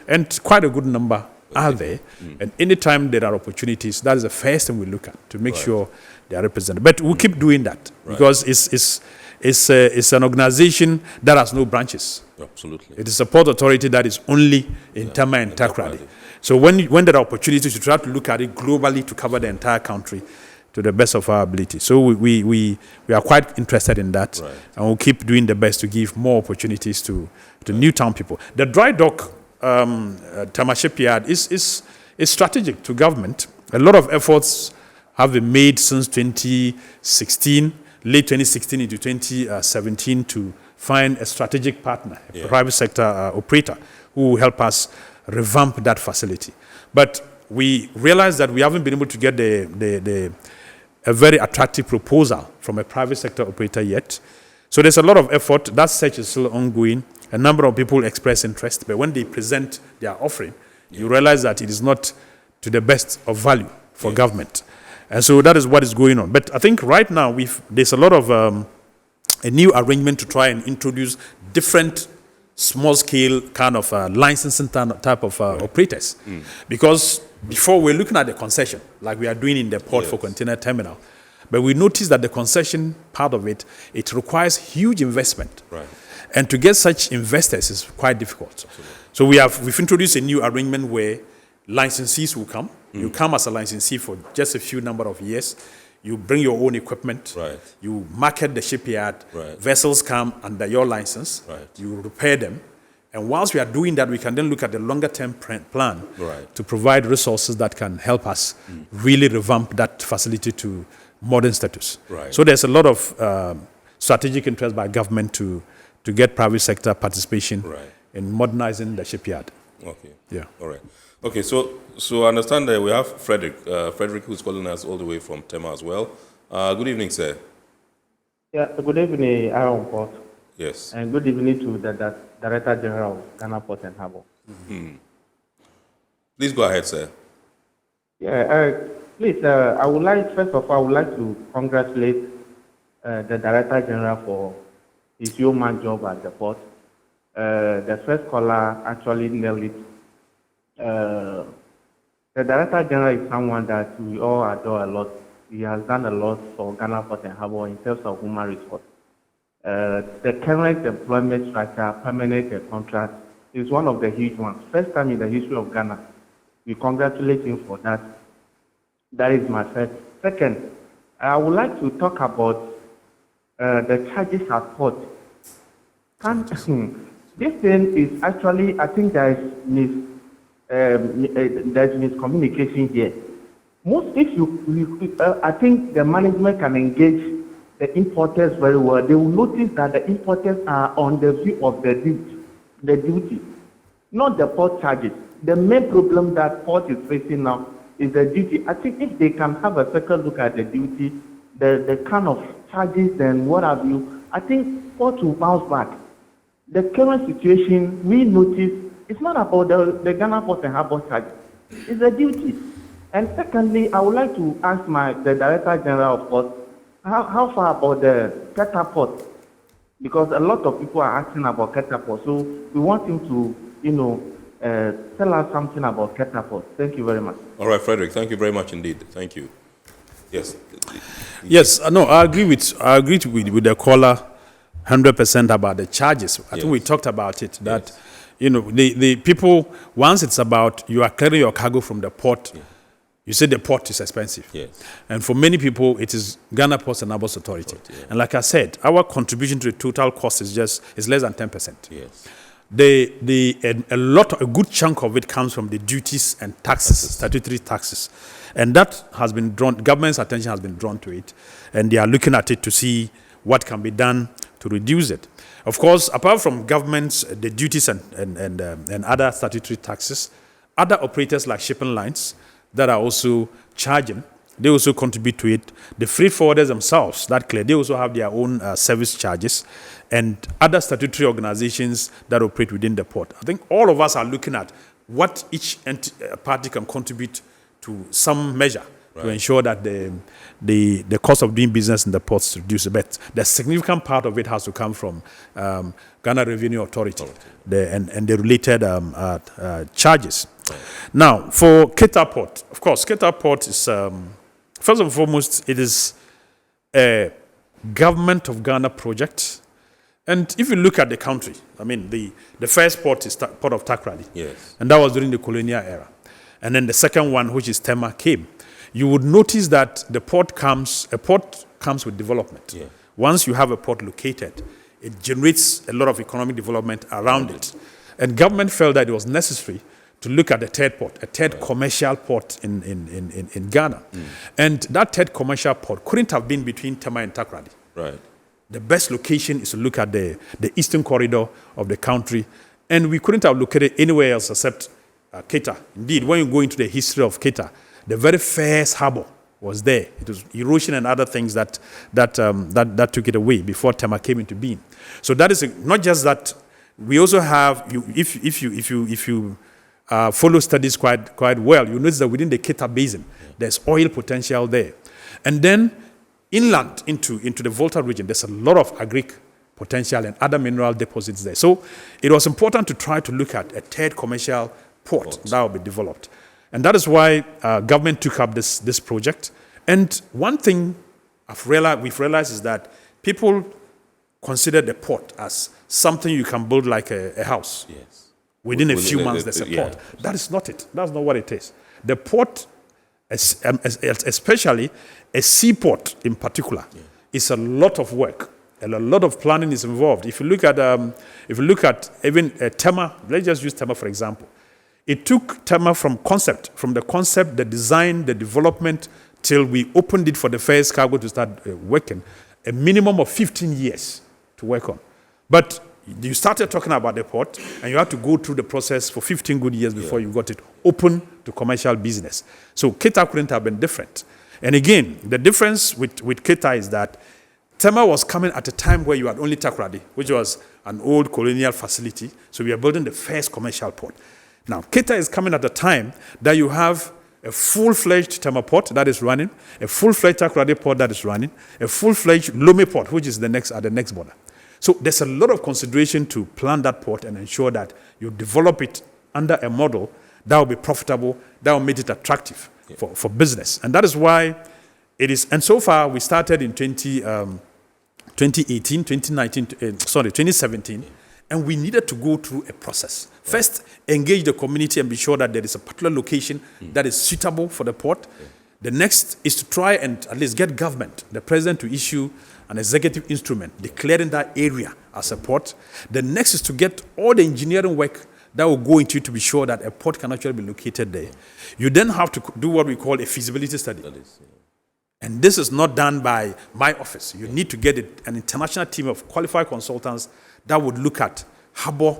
And quite a good number are there. And anytime there are opportunities, that is the first thing we look at to make sure they are represented. But we'll keep doing that because it's an organization that has no branches. Absolutely. It is a port authority that is only in Tema and Takoradi. So when there are opportunities, we try to look at it globally to cover the entire country to the best of our ability. So we are quite interested in that, and we'll keep doing the best to give more opportunities to Newtown people. The dry dock Tema shipyard is strategic to government. A lot of efforts have been made since 2016, late 2016 into 2017 to find a strategic partner, a private sector operator who will help us revamp that facility. But we realized that we haven't been able to get a very attractive proposal from a private sector operator yet. So there's a lot of effort. That search is still ongoing. A number of people express interest, but when they present their offering, you realize that it is not to the best of value for government. And so that is what is going on. But I think right now there's a lot of a new arrangement to try and introduce different small-scale kind of licensing type of operators. Because before we're looking at the concession, like we are doing in the port for container terminal, but we noticed that the concession part of it requires huge investment. Right. And to get such investors is quite difficult. Absolutely. So we've introduced a new arrangement where licensees will come You come as a licensee for just a few number of years. You bring your own equipment. Right. You market the shipyard. Right. Vessels come under your license. Right. You repair them. And whilst we are doing that, we can then look at the longer-term plan Right. to provide resources that can help us really revamp that facility to modern status. Right. So there's a lot of strategic interest by government to get private sector participation in modernizing the shipyard. Okay. Yeah. All right. Okay, so I understand that we have Frederick who's calling us all the way from Tema as well. Good evening, sir. Yeah, good evening, Aaron Port. Yes. And good evening to the Director General of Ghana Port and Harbour. Please go ahead, sir. Yeah, please, first of all, I would like to congratulate the Director General for his yeoman job at the port. The first caller actually nailed it. The Director General is someone that we all adore a lot. He has done a lot for Ghana Port and Harbour in terms of human resources. The current employment structure, permanent contract, is one of the huge ones. First time in the history of Ghana. We congratulate him for that. That is my first. Second, I would like to talk about the charges at port. This thing is actually, I think there's miscommunication here. I think the management can engage the importers very well. They will notice that the importers are on the view of the duty, not the port charges. The main problem that port is facing now is the duty. I think if they can have a second look at the duty, the kind of charges and what have you, I think port will bounce back. The current situation, we notice, it's not about the Ghana Port and Harbour charges. It's the duty. And secondly, I would like to ask the Director General of Port, how far about the Keta Port? Because a lot of people are asking about Keta Port. So we want him to, tell us something about Keta Port. Thank you very much. All right, Frederick. Thank you very much indeed. Thank you. Yes. Yes. No, I agree with the caller 100% about the charges. I think we talked about it. That the people, once it's about you are clearing your cargo from the port. Yeah. You say the port is expensive. Yes. And for many people, it is Ghana Ports and Harbours Authority. And like I said, our contribution to the total cost is less than 10%. Yes. A good chunk of it comes from the duties and taxes, statutory taxes. And that has been government's attention has been drawn to it. And they are looking at it to see what can be done to reduce it. Of course, apart from government's, the duties and other statutory taxes, other operators like shipping lines, that are also charging, they also contribute to it. The freight forwarders themselves, they also have their own service charges, and other statutory organizations that operate within the port. I think all of us are looking at what each party can contribute to some measure to ensure that the cost of doing business in the ports is reduced. But the significant part of it has to come from Ghana Revenue Authority and the related charges. Now, for Keta Port, of course, Keta Port is, first and foremost, it is a government of Ghana project. And if you look at the country, I mean, the first port is Port of Takoradi. Yes. And that was during the colonial era. And then the second one, which is Tema, came. You would notice that a port comes with development. Yeah. Once you have a port located, it generates a lot of economic development around it. And government felt that it was necessary to look at a third commercial port in Ghana. And that third commercial port couldn't have been between Tema and Takoradi. Right. The best location is to look at the eastern corridor of the country. And we couldn't have located anywhere else except Keta. Indeed, when you go into the history of Keta, the very first harbour was there. It was erosion and other things that took it away before Tema came into being. So that is not just that. We also have, if you follow studies quite well, you notice that within the Keta Basin, there's oil potential there. And then inland into the Volta region, there's a lot of agric potential and other mineral deposits there. So it was important to try to look at a third commercial port that will be developed. And that is why government took up this project. And one thing we've realized is that people consider the port as something you can build like a house. Yes. Within a few months, there's a port. That is not it. That's not what it is. The port especially a seaport in particular, is a lot of work and a lot of planning is involved. If you look at even Tema, let's just use Tema for example. It took Tema from the concept, the design, the development, till we opened it for the first cargo to start working, a minimum of 15 years to work on. But you started talking about the port, and you had to go through the process for 15 good years before you got it open to commercial business. So Keta couldn't have been different. And again, the difference with Keta is that Tema was coming at a time where you had only Takoradi, which was an old colonial facility. So we are building the first commercial port. Now, Keta is coming at a time that you have a full-fledged Tema port that is running, a full-fledged Takoradi port that is running, a full-fledged Lome port, which is at the next border. So there's a lot of consideration to plan that port and ensure that you develop it under a model that will be profitable, that will make it attractive for business. And that is why it is. And so far, we started in 2017, and we needed to go through a process. First, engage the community and be sure that there is a particular location that is suitable for the port. The next is to try and at least get government, the president, to issue an executive instrument declaring that area as a port. The next is to get all the engineering work that will go into it to be sure that a port can actually be located there. You then have to do what we call a feasibility study. And this is not done by my office. You need to get an international team of qualified consultants that would look at harbour,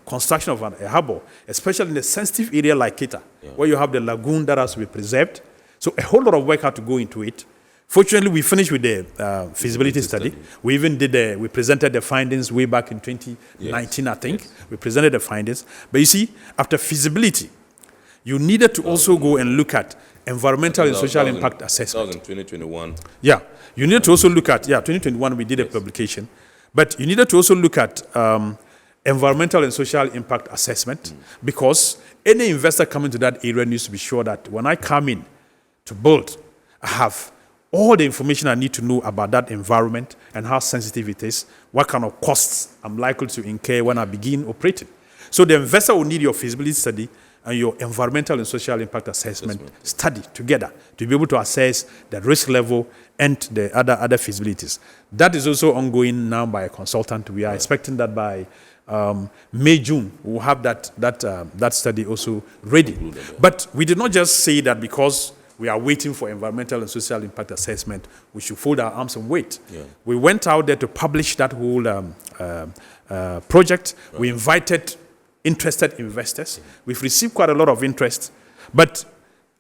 construction of a harbour, especially in a sensitive area like Keta, where you have the lagoon that has to be preserved. So a whole lot of work had to go into it. Fortunately, we finished with the feasibility study. We even we presented the findings way back in 2019, I think. We presented the findings. But you see, after feasibility, you needed to also go and look at environmental and social impact assessment. That was in 2021. Yeah, you needed to also look at, 2021 we did a publication. But you needed to also look at environmental and social impact assessment, because any investor coming to that area needs to be sure that when I come in to build, I have all the information I need to know about that environment and how sensitive it is, what kind of costs I'm likely to incur when I begin operating. So the investor will need your feasibility study and your environmental and social impact assessment study together to be able to assess the risk level and the other feasibilities. That is also ongoing now by a consultant. We are expecting that by May, June, we'll have that study also ready. But we did not just say that because we are waiting for environmental and social impact assessment, we should fold our arms and wait. We went out there to publish that whole project. We invited interested investors. We've received quite a lot of interest, but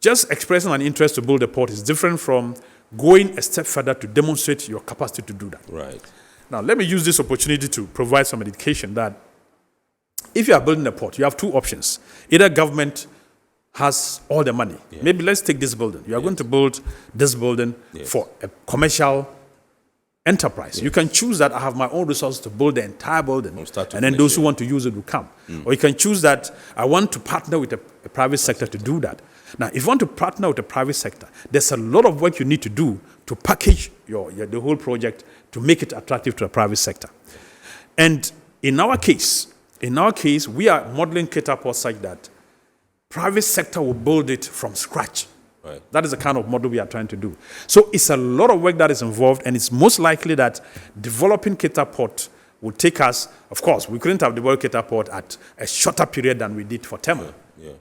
just expressing an interest to build a port is different from going a step further to demonstrate your capacity to do that. Right. Now, let me use this opportunity to provide some education that if you are building a port, you have two options. Either government has all the money. Maybe let's take this building. You are going to build this building for a commercial enterprise. You can choose that I have my own resources to build the entire building, and then those who want to use it will come. Or you can choose that I want to partner with a private sector to do that. Now, if you want to partner with the private sector, there's a lot of work you need to do to package the whole project to make it attractive to the private sector. And in our case, we are modeling Keta Port such that private sector will build it from scratch. Right. That is the kind of model we are trying to do. So it's a lot of work that is involved, and it's most likely that developing Keta Port will take us, of course, we couldn't have developed Keta Port at a shorter period than we did for Tema.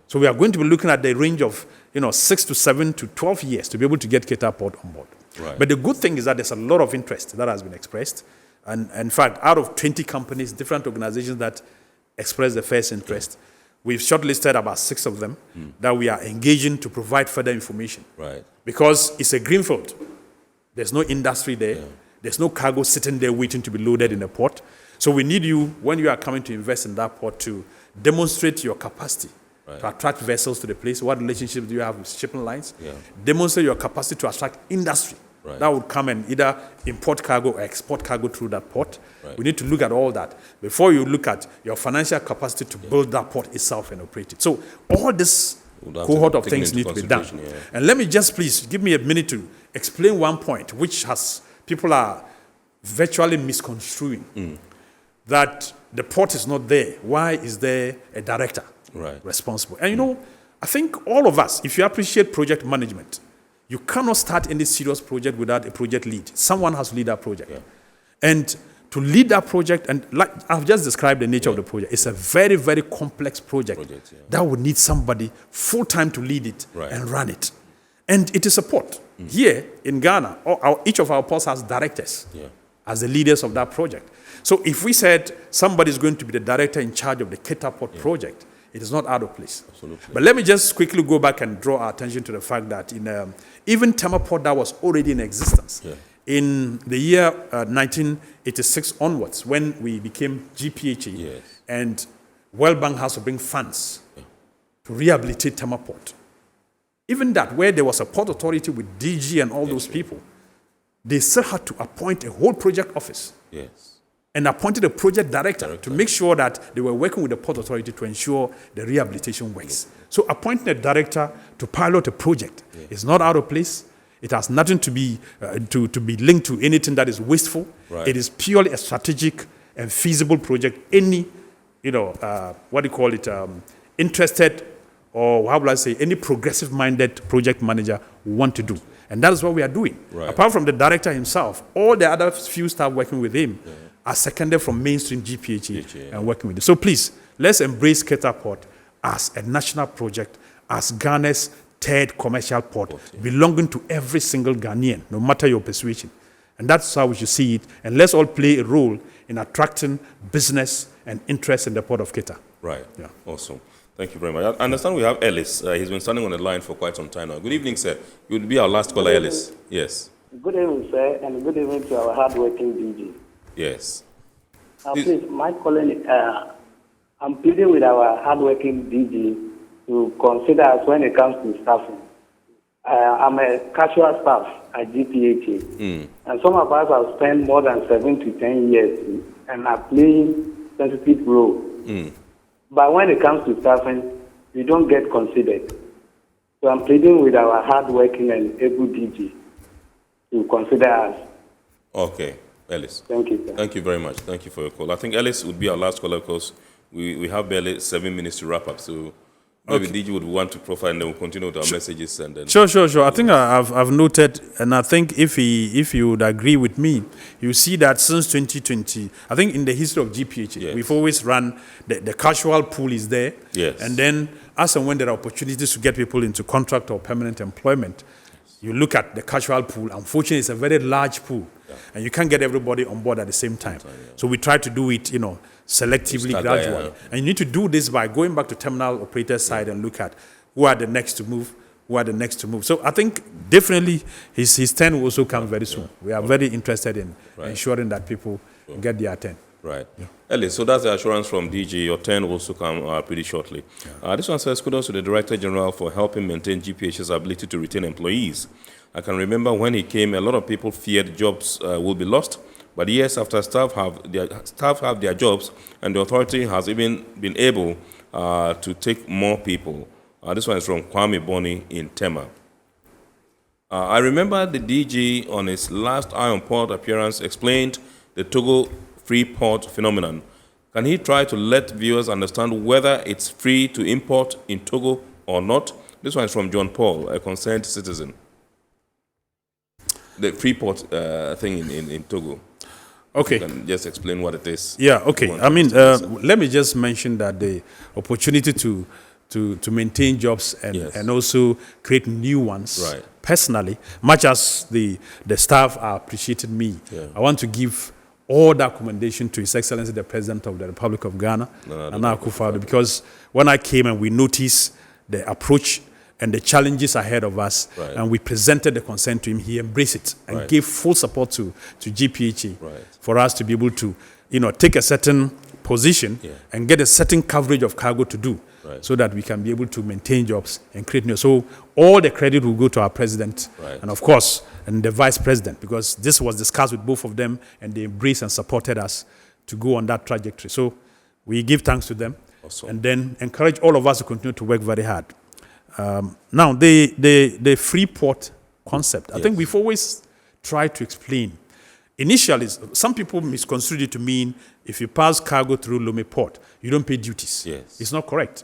So we are going to be looking at the range of 6 to 7 to 12 years to be able to get Keta Port on board. Right. But the good thing is that there's a lot of interest that has been expressed. And in fact, out of 20 companies, different organizations that expressed the first interest, we've shortlisted about 6 of them that we are engaging to provide further information. Right. Because it's a greenfield. There's no industry there. There's no cargo sitting there waiting to be loaded in the port. So we need you, when you are coming to invest in that port, to demonstrate your capacity to attract vessels to the place. What relationships do you have with shipping lines? Demonstrate your capacity to attract industry. That would come and either import cargo or export cargo through that port. We need to look at all that before you look at your financial capacity to build that port itself and operate it. So all this cohort of things need to be done. And let me just please give me a minute to explain one point which people are virtually misconstruing. That the port is not there. Why is there a director responsible? And I think all of us, if you appreciate project management, you cannot start any serious project without a project lead. Someone has to lead that project. And to lead that project, and like I've just described the nature of the project, it's a very, very complex project that would need somebody full-time to lead it and run it. And it is support. Here in Ghana, each of our ports has directors as the leaders of that project. So if we said somebody is going to be the director in charge of the Keta Port project, it is not out of place. Absolutely. But let me just quickly go back and draw our attention to the fact that in even Tema Port that was already in existence, in the year 1986 onwards, when we became GPHA, and World Bank has to bring funds to rehabilitate Tema Port. Even that, where there was a port authority with DG and all those people, they still had to appoint a whole project office. And appointed a project director to make sure that they were working with the port authority to ensure the rehabilitation works. So appointing a director to pilot a project is not out of place. It has nothing to be linked to anything that is wasteful. It is purely a strategic and feasible project. Any, interested, or how will I say, any progressive-minded project manager want to do. And that is what we are doing. Apart from the director himself, all the other few staff working with him are seconded from mainstream GPHA and working with it. So please, let's embrace Keta Port as a national project, as Ghana's third commercial port, belonging to every single Ghanaian, no matter your persuasion. And that's how we should see it. And let's all play a role in attracting business and interest in the port of Keta. Awesome. Thank you very much. I understand we have Ellis. He's been standing on the line for quite some time now. Good evening, sir. You will be our last caller, Ellis. Yes. Good evening, sir, and good evening to our hardworking DG. Yes. Please, my calling, I'm pleading with our hardworking DG to consider us when it comes to staffing. I'm a casual staff at GPHA, and some of us have spent more than 7 to 10 years and are playing sensitive role. But when it comes to staffing, we don't get considered. So I'm pleading with our hardworking and able DG to consider us. Okay. Ellis. Thank you, sir. Thank you very much. Thank you for your call. I think Ellis would be our last caller because we have barely 7 minutes to wrap up. So maybe DG would want to profile and then we'll continue with our messages. And then Sure. I think I've noted, and I think if you would agree with me, you see that since 2020, I think in the history of GPHA, we've always run, the casual pool is there. And then as and when there are opportunities to get people into contract or permanent employment, you look at the casual pool. Unfortunately, it's a very large pool. And you can't get everybody on board at the same time. So we try to do it, selectively, gradually. And you need to do this by going back to terminal operator side and look at who are the next to move, So I think definitely his turn will also come very soon. We are very interested in ensuring that people get their turn. Ellis, so that's the assurance from DG. Your turn will also come pretty shortly. This one says, kudos to the Director General for helping maintain GPH's ability to retain employees. I can remember when he came, a lot of people feared jobs will be lost. But years after, staff have their jobs, and the authority has even been able to take more people. This one is from Kwame Boni in Tema. I remember the DG on his last Eye on Port appearance explained the Togo free port phenomenon. Can he try to let viewers understand whether it's free to import in Togo or not? This one is from John Paul, a concerned citizen. The free port thing in Togo. Okay. You can just explain what it is. I mean, let me just mention that the opportunity to maintain jobs and also create new ones. Personally, much as the staff are appreciated me, I want to give all that commendation to His Excellency the President of the Republic of Ghana, Nana Akufo-Addo, because when I came and we noticed the approach and the challenges ahead of us, and we presented the concern to him, he embraced it and gave full support to GPHA for us to be able to, take a certain position and get a certain coverage of cargo to do, so that we can be able to maintain jobs and create new. So all the credit will go to our president and, of course, and the vice president, because this was discussed with both of them and they embraced and supported us to go on that trajectory. So we give thanks to them and then encourage all of us to continue to work very hard. Now, the free port concept, I think we've always tried to explain. Initially, some people misconstrued it to mean if you pass cargo through Lome Port, you don't pay duties. It's not correct.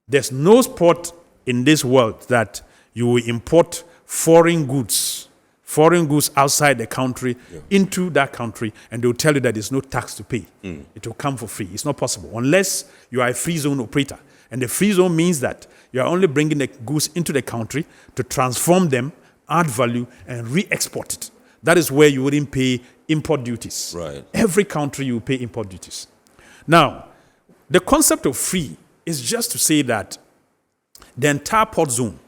There's no spot in this world that you will import foreign goods outside the country into that country, and they will tell you that there's no tax to pay. It will come for free. It's not possible unless you are a free zone operator. And the free zone means that you are only bringing the goods into the country to transform them, add value, and re-export it. That is where you wouldn't pay import duties. Right. Every country you pay import duties. Now, the concept of free is just to say that the entire port zone,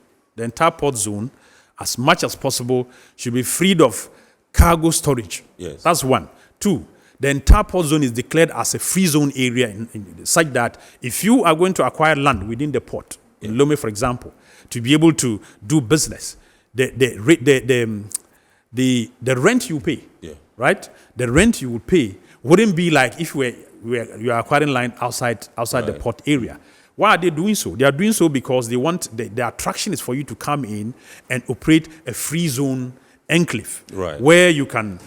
as much as possible, should be freed of cargo storage. Yes. That's one. Two, the entire port zone is declared as a free zone area such that if you are going to acquire land within the port, in Lome, for example, to be able to do business, the rent you pay, right? The rent you would pay wouldn't be like if you are acquiring land outside the port area. Why are they doing so? They are doing so because they want the attraction is for you to come in and operate a free zone enclave, where you can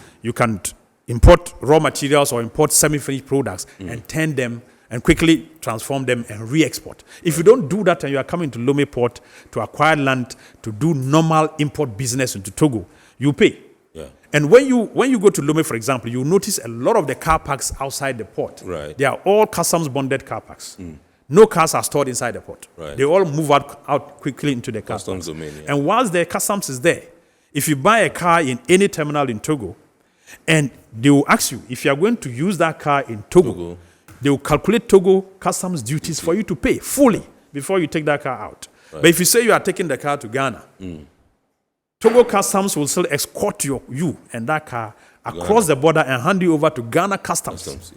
import raw materials or import semi-finished products and turn them and quickly transform them and re-export. If you don't do that and you are coming to Lome Port to acquire land to do normal import business into Togo, you pay. And when you go to Lome, for example, you notice a lot of the car parks outside the port. They are all customs bonded car parks. No cars are stored inside the port. They all move out quickly into the customs domain. And whilst the customs is there, if you buy a car in any terminal in Togo, and they will ask you if you are going to use that car in Togo, they will calculate Togo customs duties for you to pay fully before you take that car out. But if you say you are taking the car to Ghana, Togo customs will still escort you and that car across the border and hand you over to Ghana customs.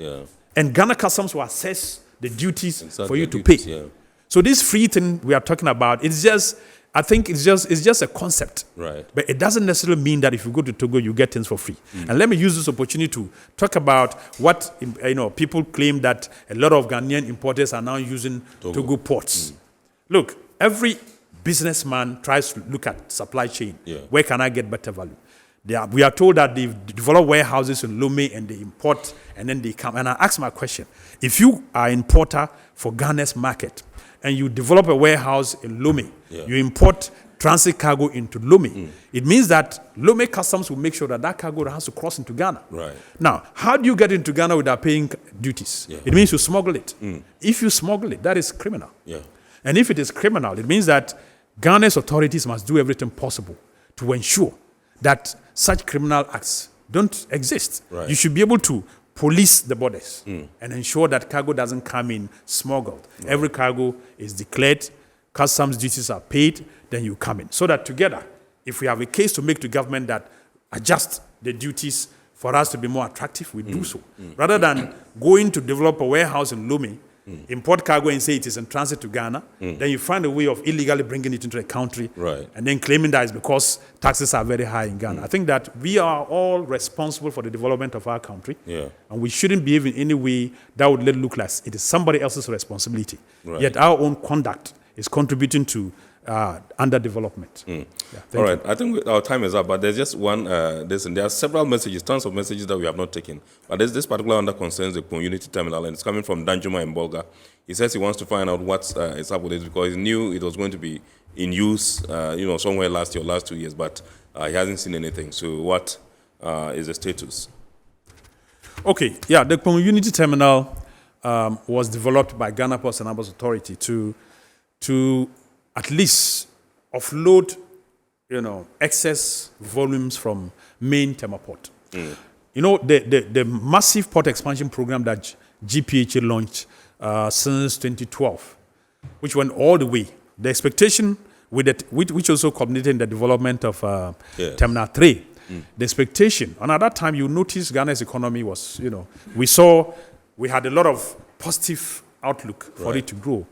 And Ghana customs will assess the duties for you to pay. So this free thing we are talking about, it's just a concept. But it doesn't necessarily mean that if you go to Togo, you get things for free. And let me use this opportunity to talk about what people claim that a lot of Ghanaian importers are now using Togo ports. Look, every businessman tries to look at supply chain. Where can I get better value? We are told that they've developed warehouses in Lome and they import and then they come. And I ask my question, if you are an importer for Ghana's market and you develop a warehouse in Lome, you import transit cargo into Lome, it means that Lome customs will make sure that that cargo has to cross into Ghana. Now, how do you get into Ghana without paying duties? It means you smuggle it. If you smuggle it, that is criminal. And if it is criminal, it means that Ghana's authorities must do everything possible to ensure that such criminal acts don't exist. You should be able to police the borders and ensure that cargo doesn't come in smuggled. Every cargo is declared, customs duties are paid, then you come in. So that together, if we have a case to make to government that adjust the duties for us to be more attractive, we do so. Rather than going to develop a warehouse in Lome, import cargo and say it is in transit to Ghana, then you find a way of illegally bringing it into the country and then claiming that it's because taxes are very high in Ghana. I think that we are all responsible for the development of our country, and we shouldn't behave in any way that would let it look like it is somebody else's responsibility. Yet our own conduct is contributing to underdevelopment. All right, I think our time is up, but there's just one, there are several messages, tons of messages that we have not taken. But there's this particular one that concerns the community terminal, and it's coming from Danjuma in Bolga. He says he wants to find out what is up with it because he knew it was going to be in use, somewhere last year or last 2 years, but he hasn't seen anything. So what is the status? Okay, the community terminal was developed by Ghana Ports and Harbours Authority to at least offload, excess volumes from main Tema port. The massive port expansion program that GPHA launched since 2012, which went all the way. The expectation with it, which also culminated in the development of Terminal 3. The expectation, and at that time you notice Ghana's economy was, we had a lot of positive outlook for it to grow.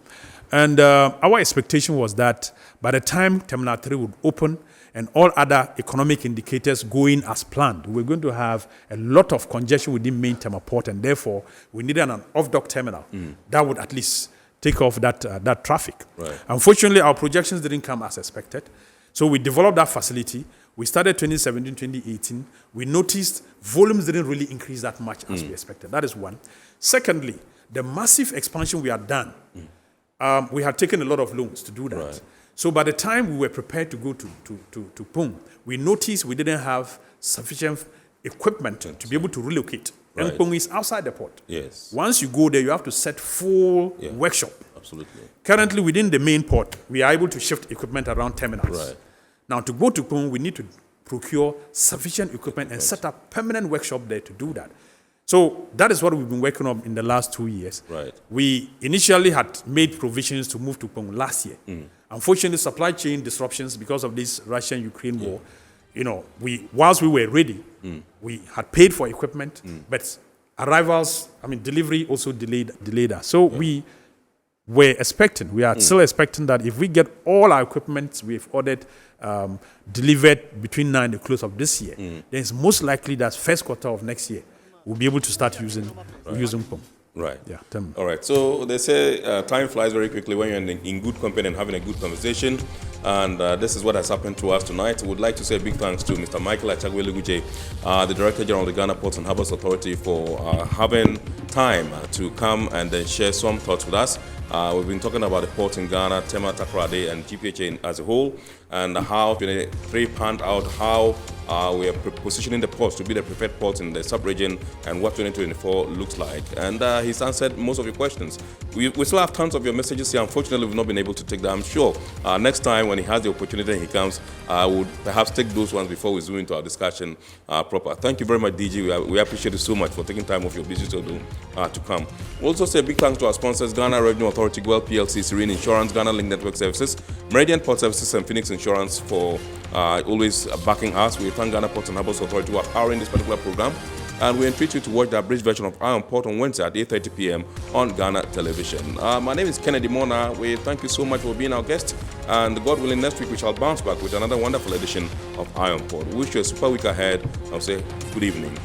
And our expectation was that by the time Terminal 3 would open and all other economic indicators going as planned, we're going to have a lot of congestion within main Tema port, and therefore we needed an off-dock terminal that would at least take off that traffic. Unfortunately, our projections didn't come as expected. So we developed that facility. We started 2017, 2018. We noticed volumes didn't really increase that much as we expected. That is one. Secondly, the massive expansion we had done we had taken a lot of loans to do that. Right. So by the time we were prepared to go to Pung, we noticed we didn't have sufficient equipment to be able to relocate. Right. And Pung is outside the port. Yes. Once you go there, you have to set full workshop. Absolutely. Currently, within the main port, we are able to shift equipment around terminals. Right. Now, to go to Pung, we need to procure sufficient equipment and set up permanent workshop there to do that. So that is what we've been working on in the last 2 years. Right. We initially had made provisions to move to Pung last year. Unfortunately, supply chain disruptions because of this Russian-Ukraine war, whilst we were ready, we had paid for equipment, but arrivals, delivery also delayed us. So we were expecting, we are still expecting that if we get all our equipment we've ordered delivered between now and the close of this year, then it's most likely that first quarter of next year we'll be able to start using Pung. Right. Yeah. All right. So they say time flies very quickly when you're in good company and having a good conversation. And this is what has happened to us tonight. We would like to say a big thanks to Mr. Michael Achagwe-Luguje, the Director General of the Ghana Ports and Harbours Authority, for having time to come and then share some thoughts with us. We've been talking about the ports in Ghana, Tema, Takoradi, and GPHA as a whole, and how 23 panned out, how we are positioning the ports to be the preferred ports in the sub-region, and what 2024 looks like. And he's answered most of your questions. We still have tons of your messages here. Unfortunately, we've not been able to take that. I'm sure next time when he has the opportunity and he comes, we'll perhaps take those ones before we zoom into our discussion proper. Thank you very much, DG. We appreciate it so much for taking time off your busy schedule to come. We'll also say a big thanks to our sponsors, Ghana Revenue Authority, GWEL PLC, Serene Insurance, Ghana Link Network Services, Meridian Port Services, and Phoenix Insurance for always backing us. We thank Ghana Ports and Harbours Authority who are powering this particular program. And we entreat you to watch the abridged version of Eye on Port on Wednesday at 8:30 p.m. on Ghana Television. My name is Kennedy Mona. We thank you so much for being our guest. And God willing, next week we shall bounce back with another wonderful edition of Eye on Port. We wish you a super week ahead. I'll say good evening.